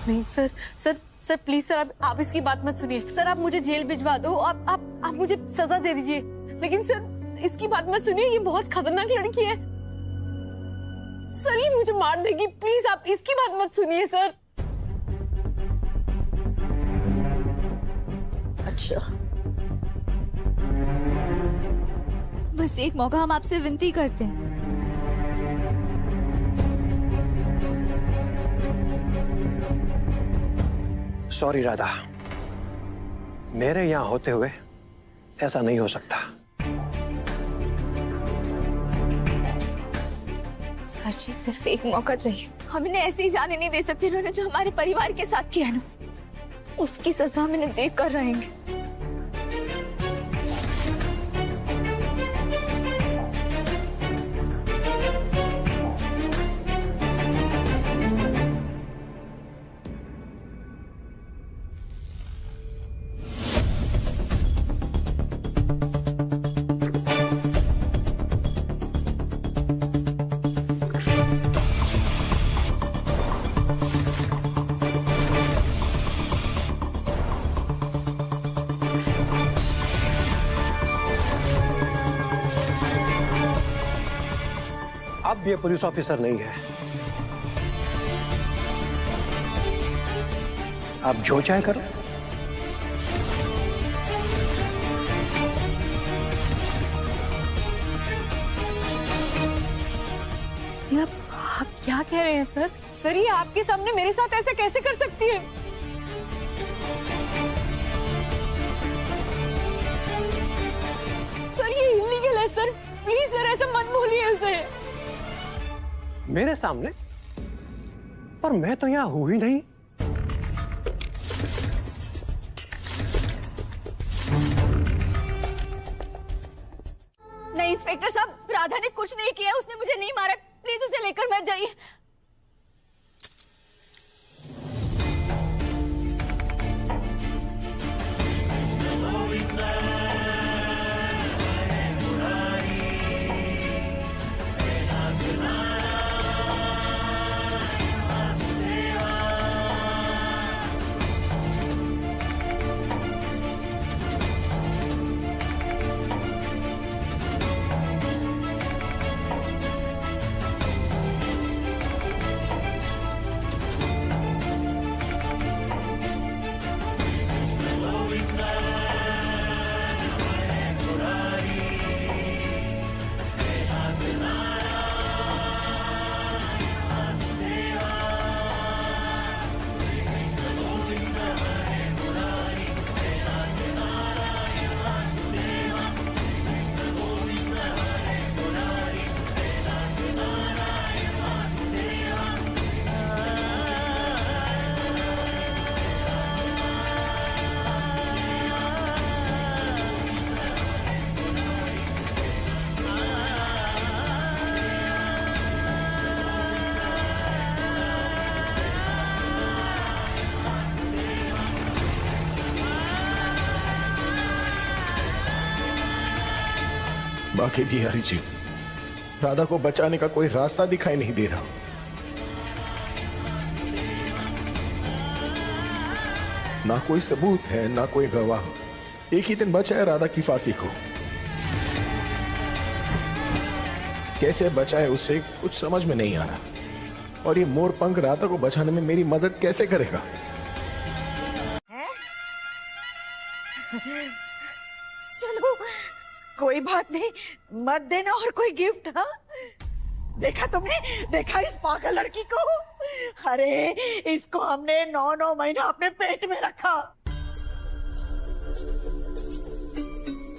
नहीं सर, सर प्लीज सर, आप इसकी बात मत सुनिए। सर आप मुझे जेल भिजवा दो, आप मुझे सजा दे दीजिए, लेकिन सर इसकी बात मत सुनिए, ये बहुत खतरनाक लड़की है सर, ये मुझे मार देगी। प्लीज आप इसकी बात मत सुनिए सर। अच्छा, बस एक मौका हम आपसे विनती करते हैं। सॉरी राधा, मेरे यहाँ होते हुए ऐसा नहीं हो सकता। सर जी सिर्फ एक मौका चाहिए, हम इन्हें ऐसे ही जाने नहीं दे सकते। इन्होंने जो हमारे परिवार के साथ किया ना, उसकी सजा हम इन्हें देख कर रहेंगे। अब ये पुलिस ऑफिसर नहीं है, आप जो चाहे करो। ये आप क्या कह रहे हैं सर? सर ये आपके सामने मेरे साथ ऐसा कैसे कर सकती है? सर ये इलीगल है सर, प्लीज सर ऐसा मत बोलिए उसे। मेरे सामने? पर मैं तो यहाँ हूं ही नहीं। नहीं इंस्पेक्टर साहब, राधा ने कुछ नहीं किया, उसने मुझे नहीं मारा, प्लीज उसे लेकर मत जाइए। बाकी बिहारी जी, राधा को बचाने का कोई रास्ता दिखाई नहीं दे रहा। ना कोई सबूत है, ना कोई गवाह। एक ही दिन बचा है राधा की फांसी को। कैसे बचाए उससे कुछ समझ में नहीं आ रहा। और ये मोरपंख राधा को बचाने में मेरी मदद कैसे करेगा? चलो कोई बात नहीं, मत देना और कोई गिफ्ट। हाँ, देखा तुमने, देखा इस पागल लड़की को? अरे इसको हमने 9 महीना अपने पेट में रखा,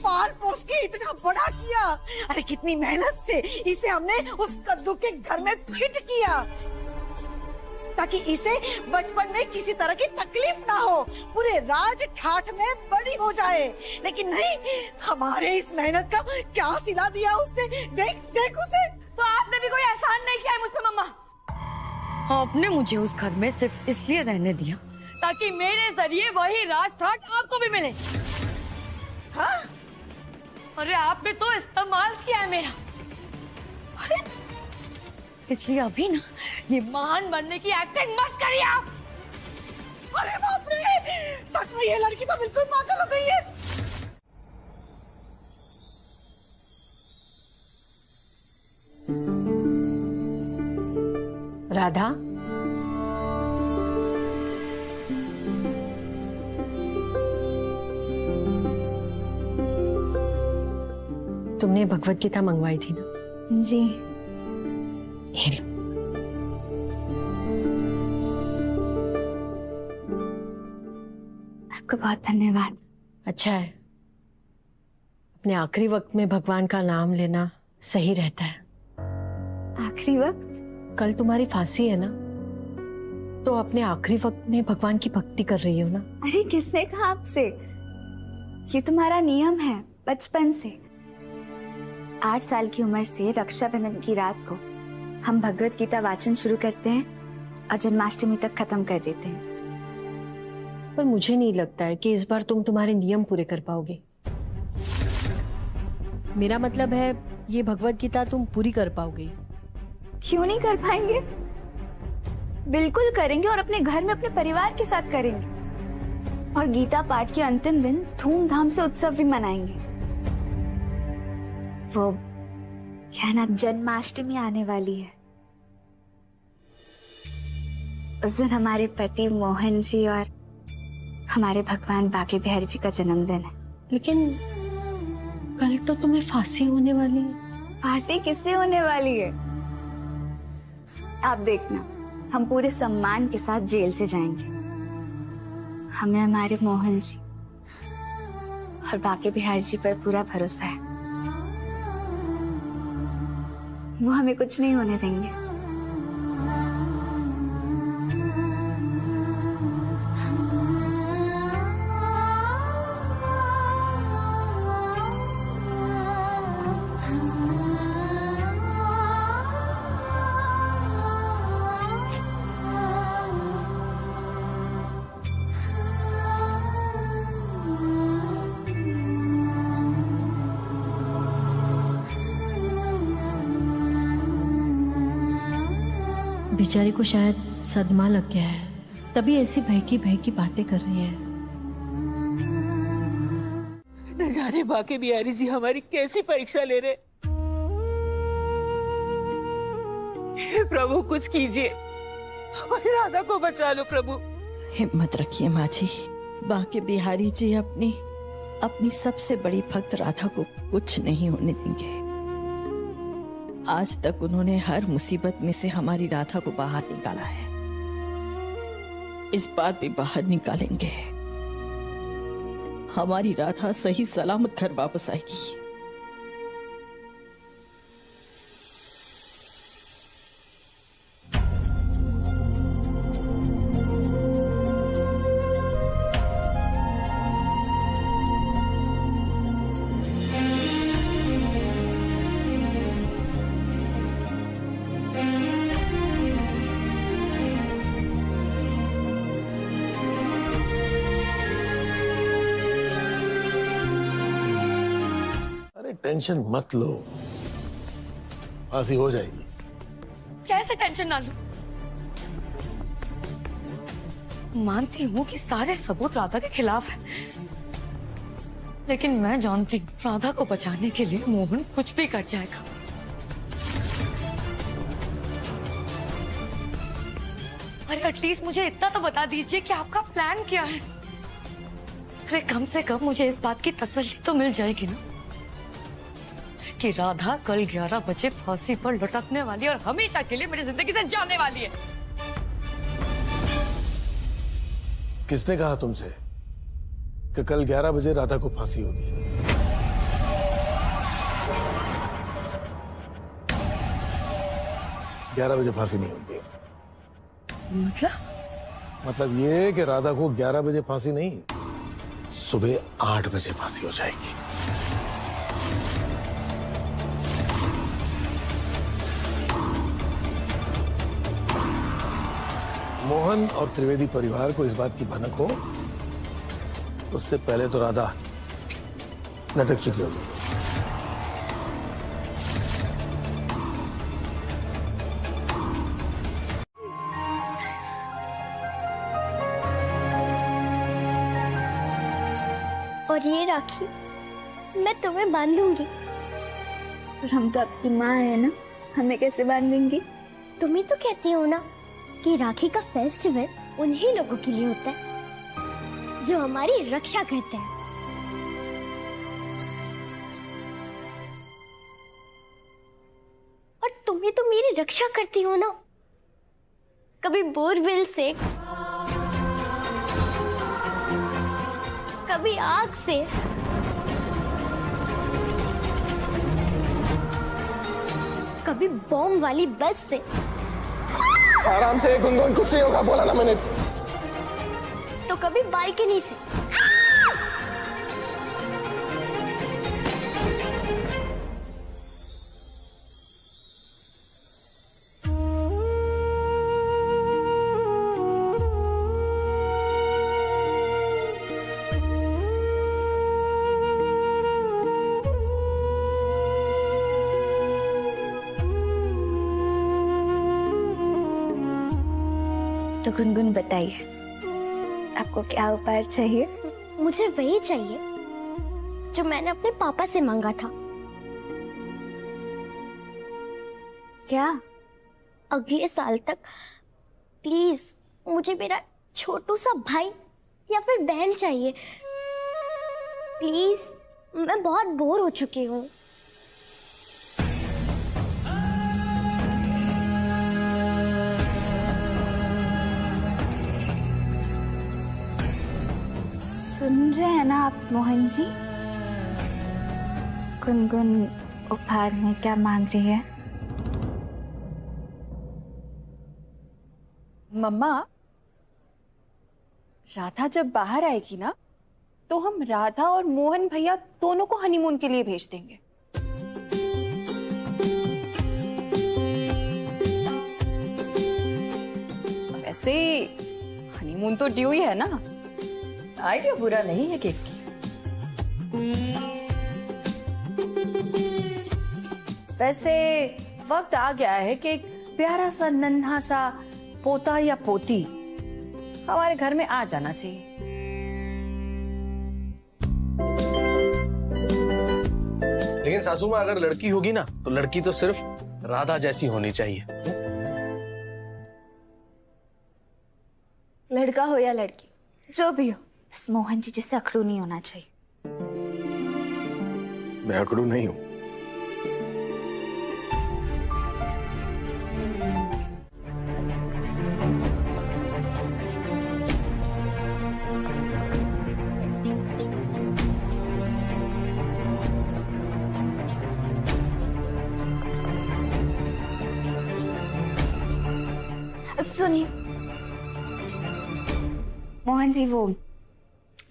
पाल पोस के इतना बड़ा किया। अरे कितनी मेहनत से इसे हमने उस कद्दू के घर में फिट किया ताकि इसे बचपन में किसी तरह की तकलीफ ना हो, पूरे राज ठाठ में बड़ी हो जाए। लेकिन नहीं, हमारे इस मेहनत का क्या सिला दिया उसने। देख देख उसे। तो आपने भी कोई एहसान नहीं किया है मुझ पे मम्मा। आपने मुझे उस घर में सिर्फ इसलिए रहने दिया ताकि मेरे जरिए वही राज ठाठ आपको भी मिले। हाँ? अरे आपने तो इस्तेमाल किया है मेरा। अरे इसलिए अभी ना ये महान बनने की एक्टिंग मत करिए आप। अरे बाप रे, सच में ये लड़की तो बिल्कुल पागल हो गई है। राधा, तुमने भगवत गीता मंगवाई थी ना? जी। ये लो। आपका बहुत धन्यवाद। अच्छा है, अपने आखिरी वक्त में भगवान का नाम लेना सही रहता है। आखिरी वक्त? कल तुम्हारी फांसी है ना, तो अपने आखिरी वक्त में भगवान की भक्ति कर रही हो ना? अरे किसने कहा आपसे? ये तुम्हारा नियम है बचपन से। 8 साल की उम्र से रक्षाबंधन की रात को हम भगवत गीता वाचन शुरू करते हैं और जन्माष्टमी तक खत्म कर देते हैं। पर मुझे नहीं लगता है कि इस बार तुम तुम्हारे नियम पूरे कर पाओगे। मेरा मतलब है, ये भगवत गीता तुम पूरी कर पाओगे? क्यों नहीं कर पाएंगे? बिल्कुल करेंगे, और अपने घर में अपने परिवार के साथ करेंगे। और गीता पाठ के अंतिम दिन धूमधाम से उत्सव भी मनाएंगे। वो क्या ना, जन्माष्टमी आने वाली है। उस दिन हमारे पति मोहन जी और हमारे भगवान बाके बिहारी जी का जन्मदिन है। लेकिन कल तो तुम्हें फांसी होने वाली है। फांसी किससे होने वाली है? आप देखना, हम पूरे सम्मान के साथ जेल से जाएंगे। हमें हमारे मोहन जी और बाके बिहारी जी पर पूरा भरोसा है। वो हमें कुछ नहीं होने देंगे। बेचारी को शायद सदमा लग गया है, तभी ऐसी बहकी बहकी बातें कर रही है। न जाने बाके बिहारी जी हमारी कैसी परीक्षा ले रहे। हे प्रभु, कुछ कीजिए, हमारी राधा को बचा लो प्रभु। हिम्मत रखिए माँ जी, बाके बिहारी जी अपनी सबसे बड़ी भक्त राधा को कुछ नहीं होने देंगे। आज तक उन्होंने हर मुसीबत में से हमारी राधा को बाहर निकाला है, इस बार भी बाहर निकालेंगे। हमारी राधा सही सलामत घर वापस आएगी। अरे टेंशन मत लो, फांसी हो जाएगी। कैसे टेंशन ना लूं? मानती हूँ कि सारे सबूत राधा के खिलाफ है, लेकिन मैं जानती हूँ राधा को बचाने के लिए मोहन कुछ भी कर जाएगा। अरे एटलीस्ट मुझे इतना तो बता दीजिए कि आपका प्लान क्या है। अरे कम से कम मुझे इस बात की तसल्ली तो मिल जाएगी ना कि राधा कल 11 बजे फांसी पर लटकने वाली और हमेशा के लिए मेरी जिंदगी से जाने वाली है। किसने कहा तुमसे कि कल 11 बजे राधा को फांसी होगी? ग्यारह बजे फांसी नहीं होगी। मतलब ये कि राधा को 11 बजे फांसी नहीं, सुबह 8 बजे फांसी हो जाएगी। मोहन और त्रिवेदी परिवार को इस बात की भनक हो, उससे पहले तो राधा लटक चुकी होगी। और ये राखी मैं तुम्हें बांधूंगी। पर हम तो आपकी माँ है ना, हमें कैसे बांधेंगी? तुम ही तो कहती हो ना कि राखी का फेस्टिवल उन्हीं लोगों के लिए होता है जो हमारी रक्षा करते हैं। और तुम ही तो मेरी रक्षा करती हो ना, कभी बोरवेल से, कभी आग से, कभी बॉम्ब वाली बस से। आराम से गुनगुन, कुछ नहीं होगा, बोला ना मैंने। तो कभी बालकनी से। तो गुनगुन बताइए, आपको क्या उपहार चाहिए? मुझे वही चाहिए जो मैंने अपने पापा से मांगा था। क्या? अगले साल तक प्लीज मुझे मेरा छोटू सा भाई या फिर बहन चाहिए। प्लीज, मैं बहुत बोर हो चुकी हूँ। सुन रहे हैं ना आप मोहन जी? गुनगुन उपहार में क्या मांग रही है? मम्मा, राधा जब बाहर आएगी ना तो हम राधा और मोहन भैया दोनों को हनीमून के लिए भेज देंगे। वैसे हनीमून तो ड्यू ही है ना। आइडिया बुरा नहीं है केक की। वैसे वक्त आ गया है कि एक प्यारा सा नन्हा सा पोता या पोती हमारे घर में आ जाना चाहिए। लेकिन सासू माँ, अगर लड़की होगी ना तो लड़की तो सिर्फ राधा जैसी होनी चाहिए। लड़का हो या लड़की, जो भी हो, बस मोहन जी जैसे अकड़ू नहीं होना चाहिए। मैं अकड़ू नहीं हूं। सुनिए मोहन जी, वो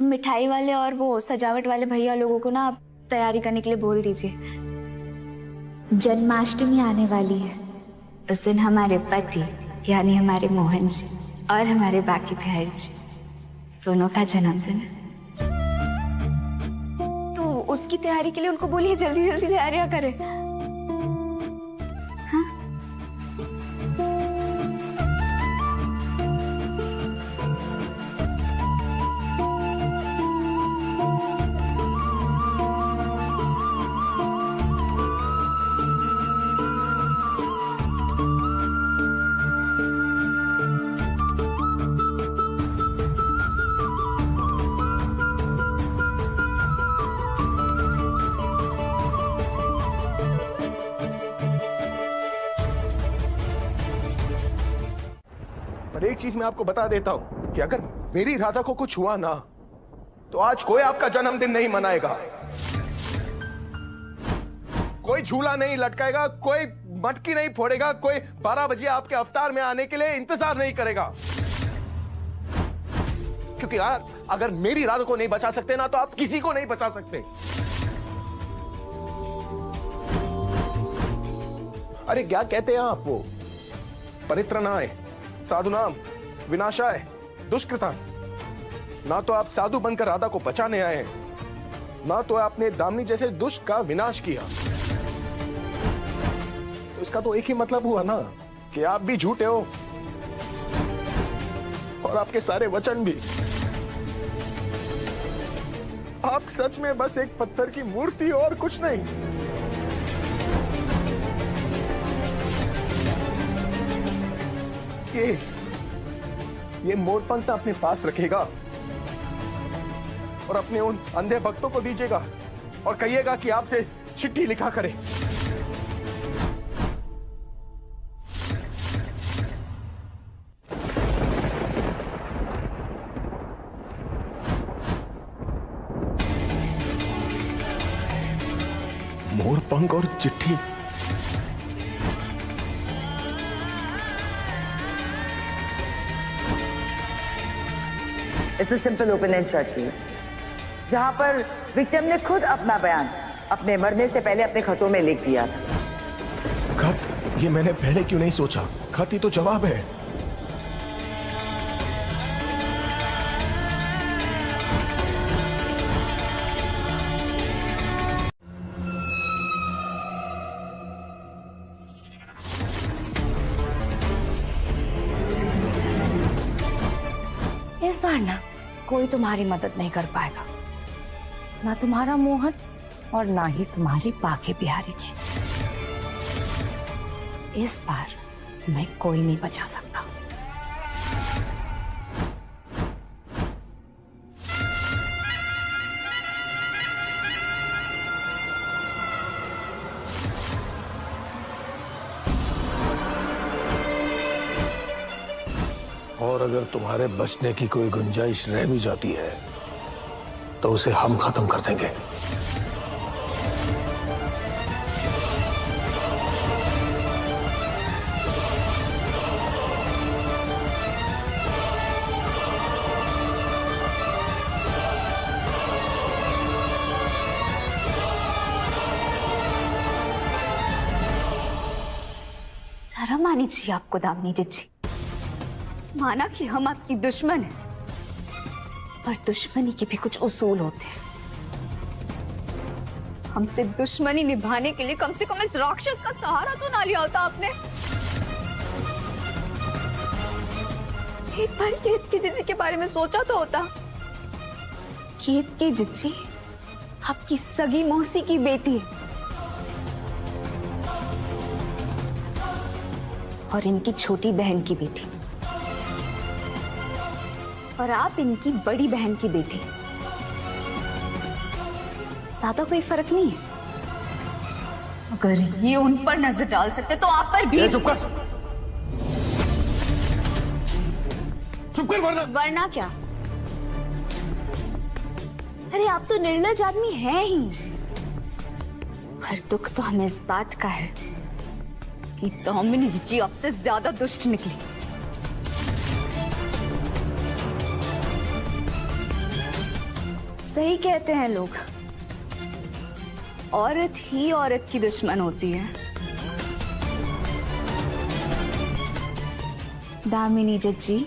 मिठाई वाले और वो सजावट वाले भैया लोगों को ना आप तैयारी करने के लिए बोल दीजिए। जन्माष्टमी आने वाली है, उस दिन हमारे पति यानी हमारे मोहन जी और हमारे बाकी बहन जी दोनों का जन्मदिन है। तो उसकी तैयारी के लिए उनको बोलिए जल्दी जल्दी तैयारियां करें। पर एक चीज मैं आपको बता देता हूं कि अगर मेरी राधा को कुछ हुआ ना तो आज कोई आपका जन्मदिन नहीं मनाएगा, कोई झूला नहीं लटकाएगा, कोई मटकी नहीं फोड़ेगा, कोई 12 बजे आपके अवतार में आने के लिए इंतजार नहीं करेगा। क्योंकि यार अगर मेरी राधा को नहीं बचा सकते ना तो आप किसी को नहीं बचा सकते। अरे क्या कहते हैं आप, वो परित्रणाय साधुनाम विनाशाय दुष्कृता। ना तो आप साधु बनकर राधा को बचाने आए हैं, ना तो आपने दामिनी जैसे दुष्ट का विनाश किया। तो इसका तो एक ही मतलब हुआ ना कि आप भी झूठे हो और आपके सारे वचन भी। आप सच में बस एक पत्थर की मूर्ति हो और कुछ नहीं। ये मोरपंख अपने पास रखेगा और अपने उन अंधे भक्तों को दीजिएगा और कहिएगा कि आपसे चिट्ठी लिखा करे। मोरपंख और चिट्ठी। It's a simple open and shut case जहां पर विक्टिम ने खुद अपना बयान अपने मरने से पहले अपने खतों में लिख दिया था। खत? ये मैंने पहले क्यों नहीं सोचा? खत ही तो जवाब है। इस बार ना कोई तुम्हारी मदद नहीं कर पाएगा, ना तुम्हारा मोहन और ना ही तुम्हारी बाके बिहारी जी। इस बार तुम्हें कोई नहीं बचा सकता। और अगर तुम्हारे बचने की कोई गुंजाइश रह भी जाती है तो उसे हम खत्म कर देंगे। शर्म आनी चाहिए आपको दामिनी जी। माना कि हम आपकी दुश्मन हैं, पर दुश्मनी के भी कुछ उसूल होते हैं। हमसे दुश्मनी निभाने के लिए कम से कम इस राक्षस का सहारा तो ना लिया होता आपने। एक बार केतकी जिज्जी के बारे में सोचा तो होता। केतकी जिज्जी आपकी सगी मौसी की बेटी और इनकी छोटी बहन की बेटी, और आप इनकी बड़ी बहन की बेटी। ज्यादा कोई फर्क नहीं है। अगर ये उन पर नजर डाल सकते तो आप पर भी। चुप कर, चुप कर। वरना क्या? अरे आप तो निर्लज आदमी हैं ही। पर दुख तो हमें इस बात का है कि दामिनी जी आपसे ज्यादा दुष्ट निकली। सही कहते हैं लोग, औरत ही औरत की दुश्मन होती है। दामिनी जी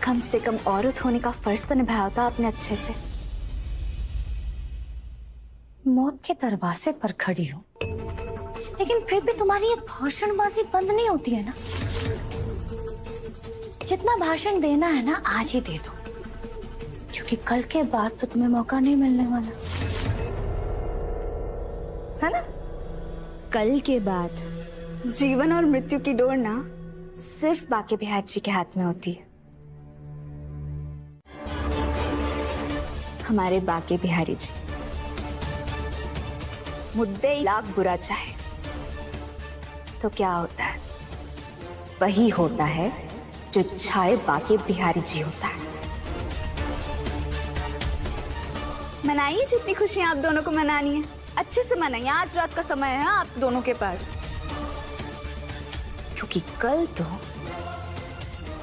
कम से कम औरत होने का फर्ज तो निभाया होता आपने अच्छे से। मौत के दरवाजे पर खड़ी हूँ, लेकिन फिर भी तुम्हारी ये भाषणबाजी बंद नहीं होती है ना। जितना भाषण देना है ना आज ही दे दो, क्योंकि कल के बाद तो तुम्हें मौका नहीं मिलने वाला, है ना? कल के बाद जीवन और मृत्यु की डोर ना सिर्फ बाके बिहारी जी के हाथ में होती है। हमारे बाके बिहारी जी मुद्दे लाख बुरा चाहे तो क्या होता है, वही होता है जो चाहे बाके बिहारी जी होता है। मनाइए जितनी खुशियां आप दोनों को मनानी है, अच्छे से मनाइए। आज रात का समय है आप दोनों के पास, क्योंकि कल तो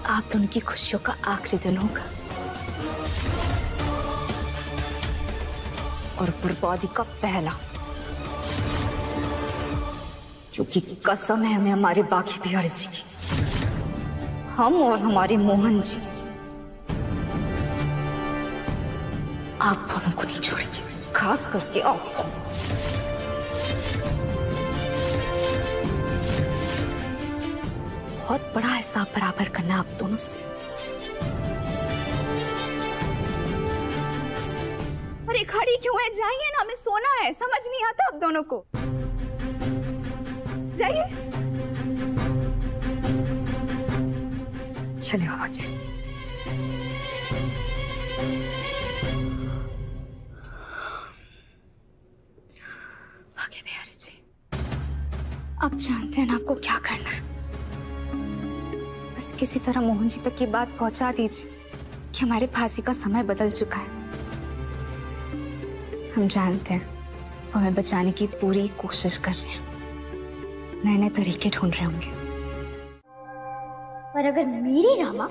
आप दोनों की खुशियों का आखिरी दिन होगा और बर्बादी का पहला, क्योंकि कसम है हमें हमारे बाके बिहारी जी की, हम और हमारे मोहन जी आप दोनों को नहीं छोड़ेंगे, खास करके आपको। बहुत बड़ा हिसाब बराबर करना आप दोनों से। अरे खड़ी क्यों है, जाइए ना, हमें सोना है। समझ नहीं आता आप दोनों को, जाइए। चलिए मामा जी। बाके बिहारी जी, आप जानते हैं ना आपको क्या करना है। बस किसी तरह मोहन जी तक ये बात पहुंचा दीजिए कि हमारे फांसी का समय बदल चुका है। हम जानते हैं वो हमें बचाने की पूरी कोशिश कर रहे हैं, नए नए तरीके ढूंढ रहे होंगे। पर अगर मेरी रामा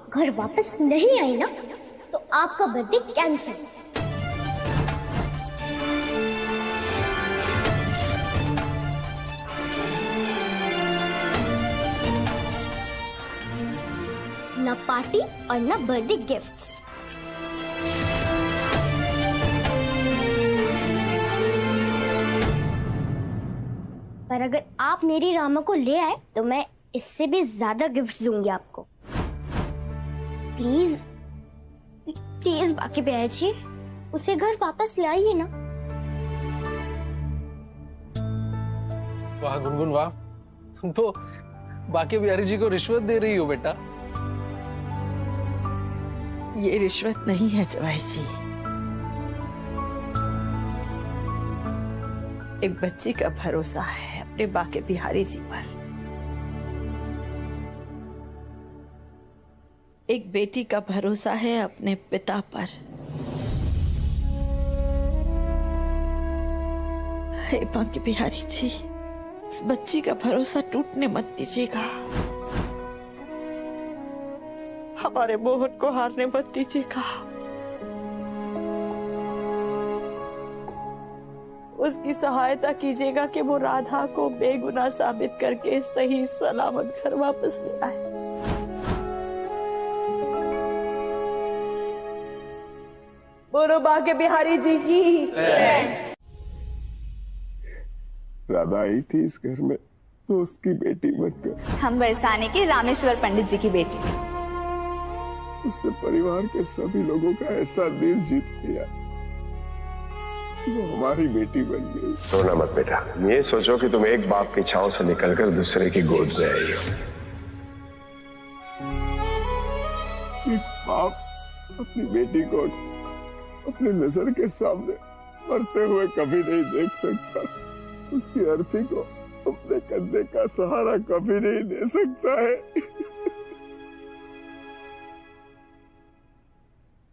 घर वापस नहीं आई ना तो आपका बर्थडे कैंसिल। ना पार्टी और ना बर्थडे गिफ्ट्स। पर अगर आप मेरी रामा को ले आए तो मैं इससे भी ज्यादा गिफ्ट दूंगी आपको। प्लीज प्लीज बाके बिहारी जी, उसे घर वापस लाइए ना। वाह गुनगुन वाह, तुम तो बाके बिहारी जी को रिश्वत दे रही हो बेटा। ये रिश्वत नहीं है जवाई जी, एक बच्ची का भरोसा है अपने बाके बिहारी जी पर, एक बेटी का भरोसा है अपने पिता पर। हे बाके बिहारी जी, उस बच्ची का भरोसा टूटने मत दीजिएगा, हमारे मोहन को हारने मत दीजिएगा। उसकी सहायता कीजिएगा कि वो राधा को बेगुनाह साबित करके सही सलामत घर वापस ले आए। बोलो बाके बिहारी जी की जय। राधा आई थी इस घर में दोस्त की बेटी बनकर। हम बरसाने के रामेश्वर पंडित जी की बेटी। उसने परिवार के सभी लोगों का ऐसा दिल जीत लिया, वो हमारी बेटी बन गई। रोना मत बेटा, ये सोचो कि तुम एक बाप की छांव से निकलकर दूसरे की गोद में आई हो। एक बाप अपनी बेटी को अपनी नजर के सामने मरते हुए कभी नहीं देख सकता, उसकी अर्थी को अपने कंधे का सहारा कभी नहीं दे सकता है।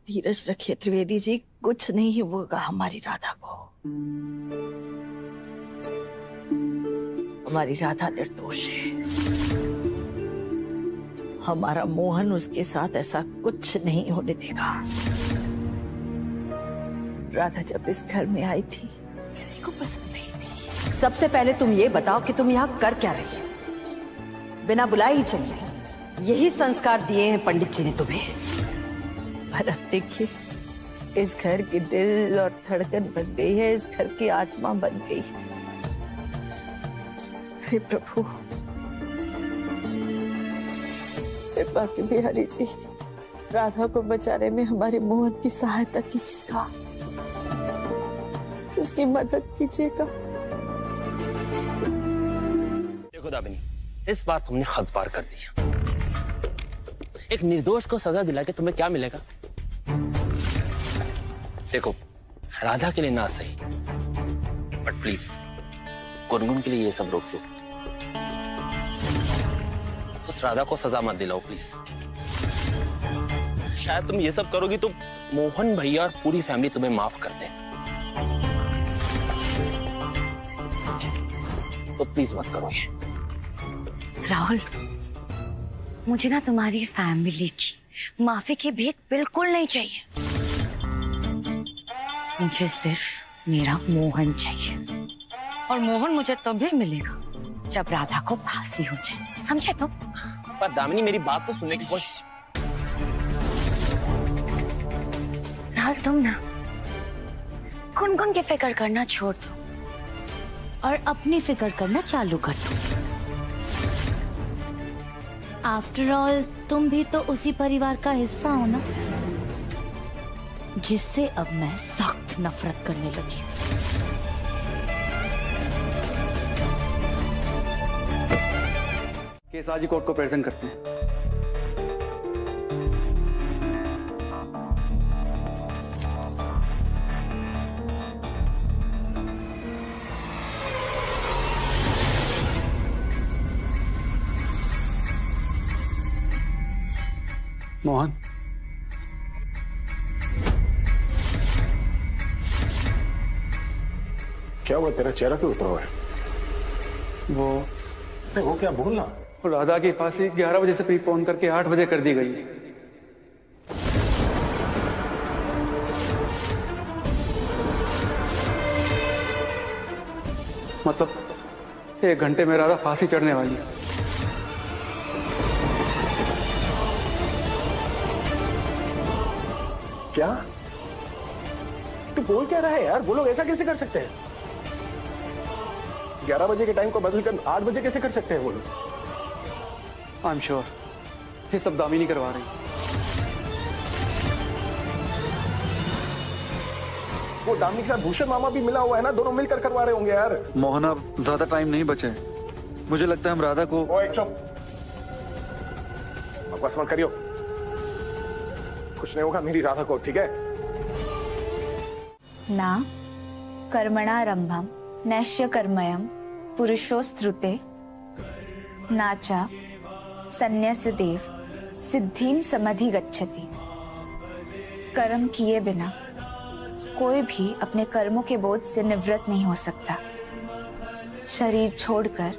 धीरज रखिए त्रिवेदी जी, कुछ नहीं होगा हमारी राधा को। हमारी राधा निर्दोष है, हमारा मोहन उसके साथ ऐसा कुछ नहीं होने देगा। राधा जब इस घर में आई थी किसी को पसंद नहीं थी। सबसे पहले तुम ये बताओ कि तुम यहाँ कर क्या रही हो? बिना बुलाए ही चली आई। यही संस्कार दिए हैं पंडित जी ने तुम्हें। पर अब देखिए इस घर की दिल और धड़कन बन गई है, इस घर की आत्मा बन गई है। हे प्रभु, हे बाकी बिहारी जी, राधा को बचाने में हमारे मोहन की सहायता कीजिएगा, उसकी मदद कीजिएगा। देखो दामिनी, इस बार तुमने हद पार कर दी। एक निर्दोष को सजा दिला के तुम्हें क्या मिलेगा? देखो, राधा के लिए ना सही, बट प्लीज गुनगुन के लिए ये सब रोक दो। उस राधा को सजा मत दिलाओ प्लीज। शायद तुम ये सब करोगी तो मोहन भैया और पूरी फैमिली तुम्हें माफ कर दे, तो प्लीज मत करो ये। राहुल, मुझे ना तुम्हारी फैमिली की माफी की भीख बिल्कुल नहीं चाहिए। मुझे सिर्फ मेरा मोहन चाहिए, और मोहन मुझे तभी मिलेगा जब राधा को फांसी हो जाए, समझे तुम? पर दामिनी, मेरी बात तो सुनने की कोशिश। राहुल, तुम ना गुनगुन की फिक्र करना छोड़ दो और अपनी फिक्र करना चालू कर दो। आफ्टर ऑल तुम भी तो उसी परिवार का हिस्सा हो ना, जिससे अब मैं सख्त नफरत करने लगी। केस आज ही कोर्ट को प्रेजेंट करते हैं। मोहन, क्या हुआ? तेरा चेहरा क्यों उतरा हुआ है? वो क्या बोलना? राधा की फांसी 11 बजे से प्रीपोन करके 8 बजे कर दी गई। मतलब 1 घंटे में राधा फांसी चढ़ने वाली है। क्या तू बोल क्या रहा है यार? वो लोग ऐसा कैसे कर सकते हैं? 11 बजे के टाइम को बदलकर 8 बजे कैसे कर सकते हैं वो लोग? आई एम श्योर ये सब दामिनी करवा रही। वो दामिनी के साथ भूषण मामा भी मिला हुआ है ना, दोनों मिलकर करवा रहे होंगे यार। मोहन, अब ज्यादा टाइम नहीं बचे, मुझे लगता है हम राधा को। एक चुप, बकवास मत करियो, कुछ नहीं होगा मेरी राधा को, ठीक है? ना कर्मणारंभम नैश्य कर्मयम पुरुषोस्तृते नाचा संन्यास्य देव सिद्धिम समधि गच्छति। कर्म किए बिना कोई भी अपने कर्मों के बोझ से निवृत्त नहीं हो सकता। शरीर छोड़कर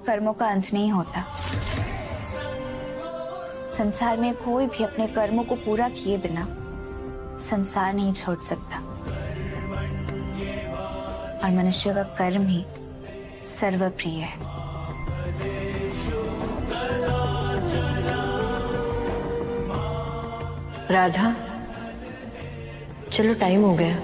कर्मों का अंत नहीं होता। संसार में कोई भी अपने कर्मों को पूरा किए बिना संसार नहीं छोड़ सकता, और मनुष्य का कर्म ही सर्वप्रिय है। राधा, चलो टाइम हो गया।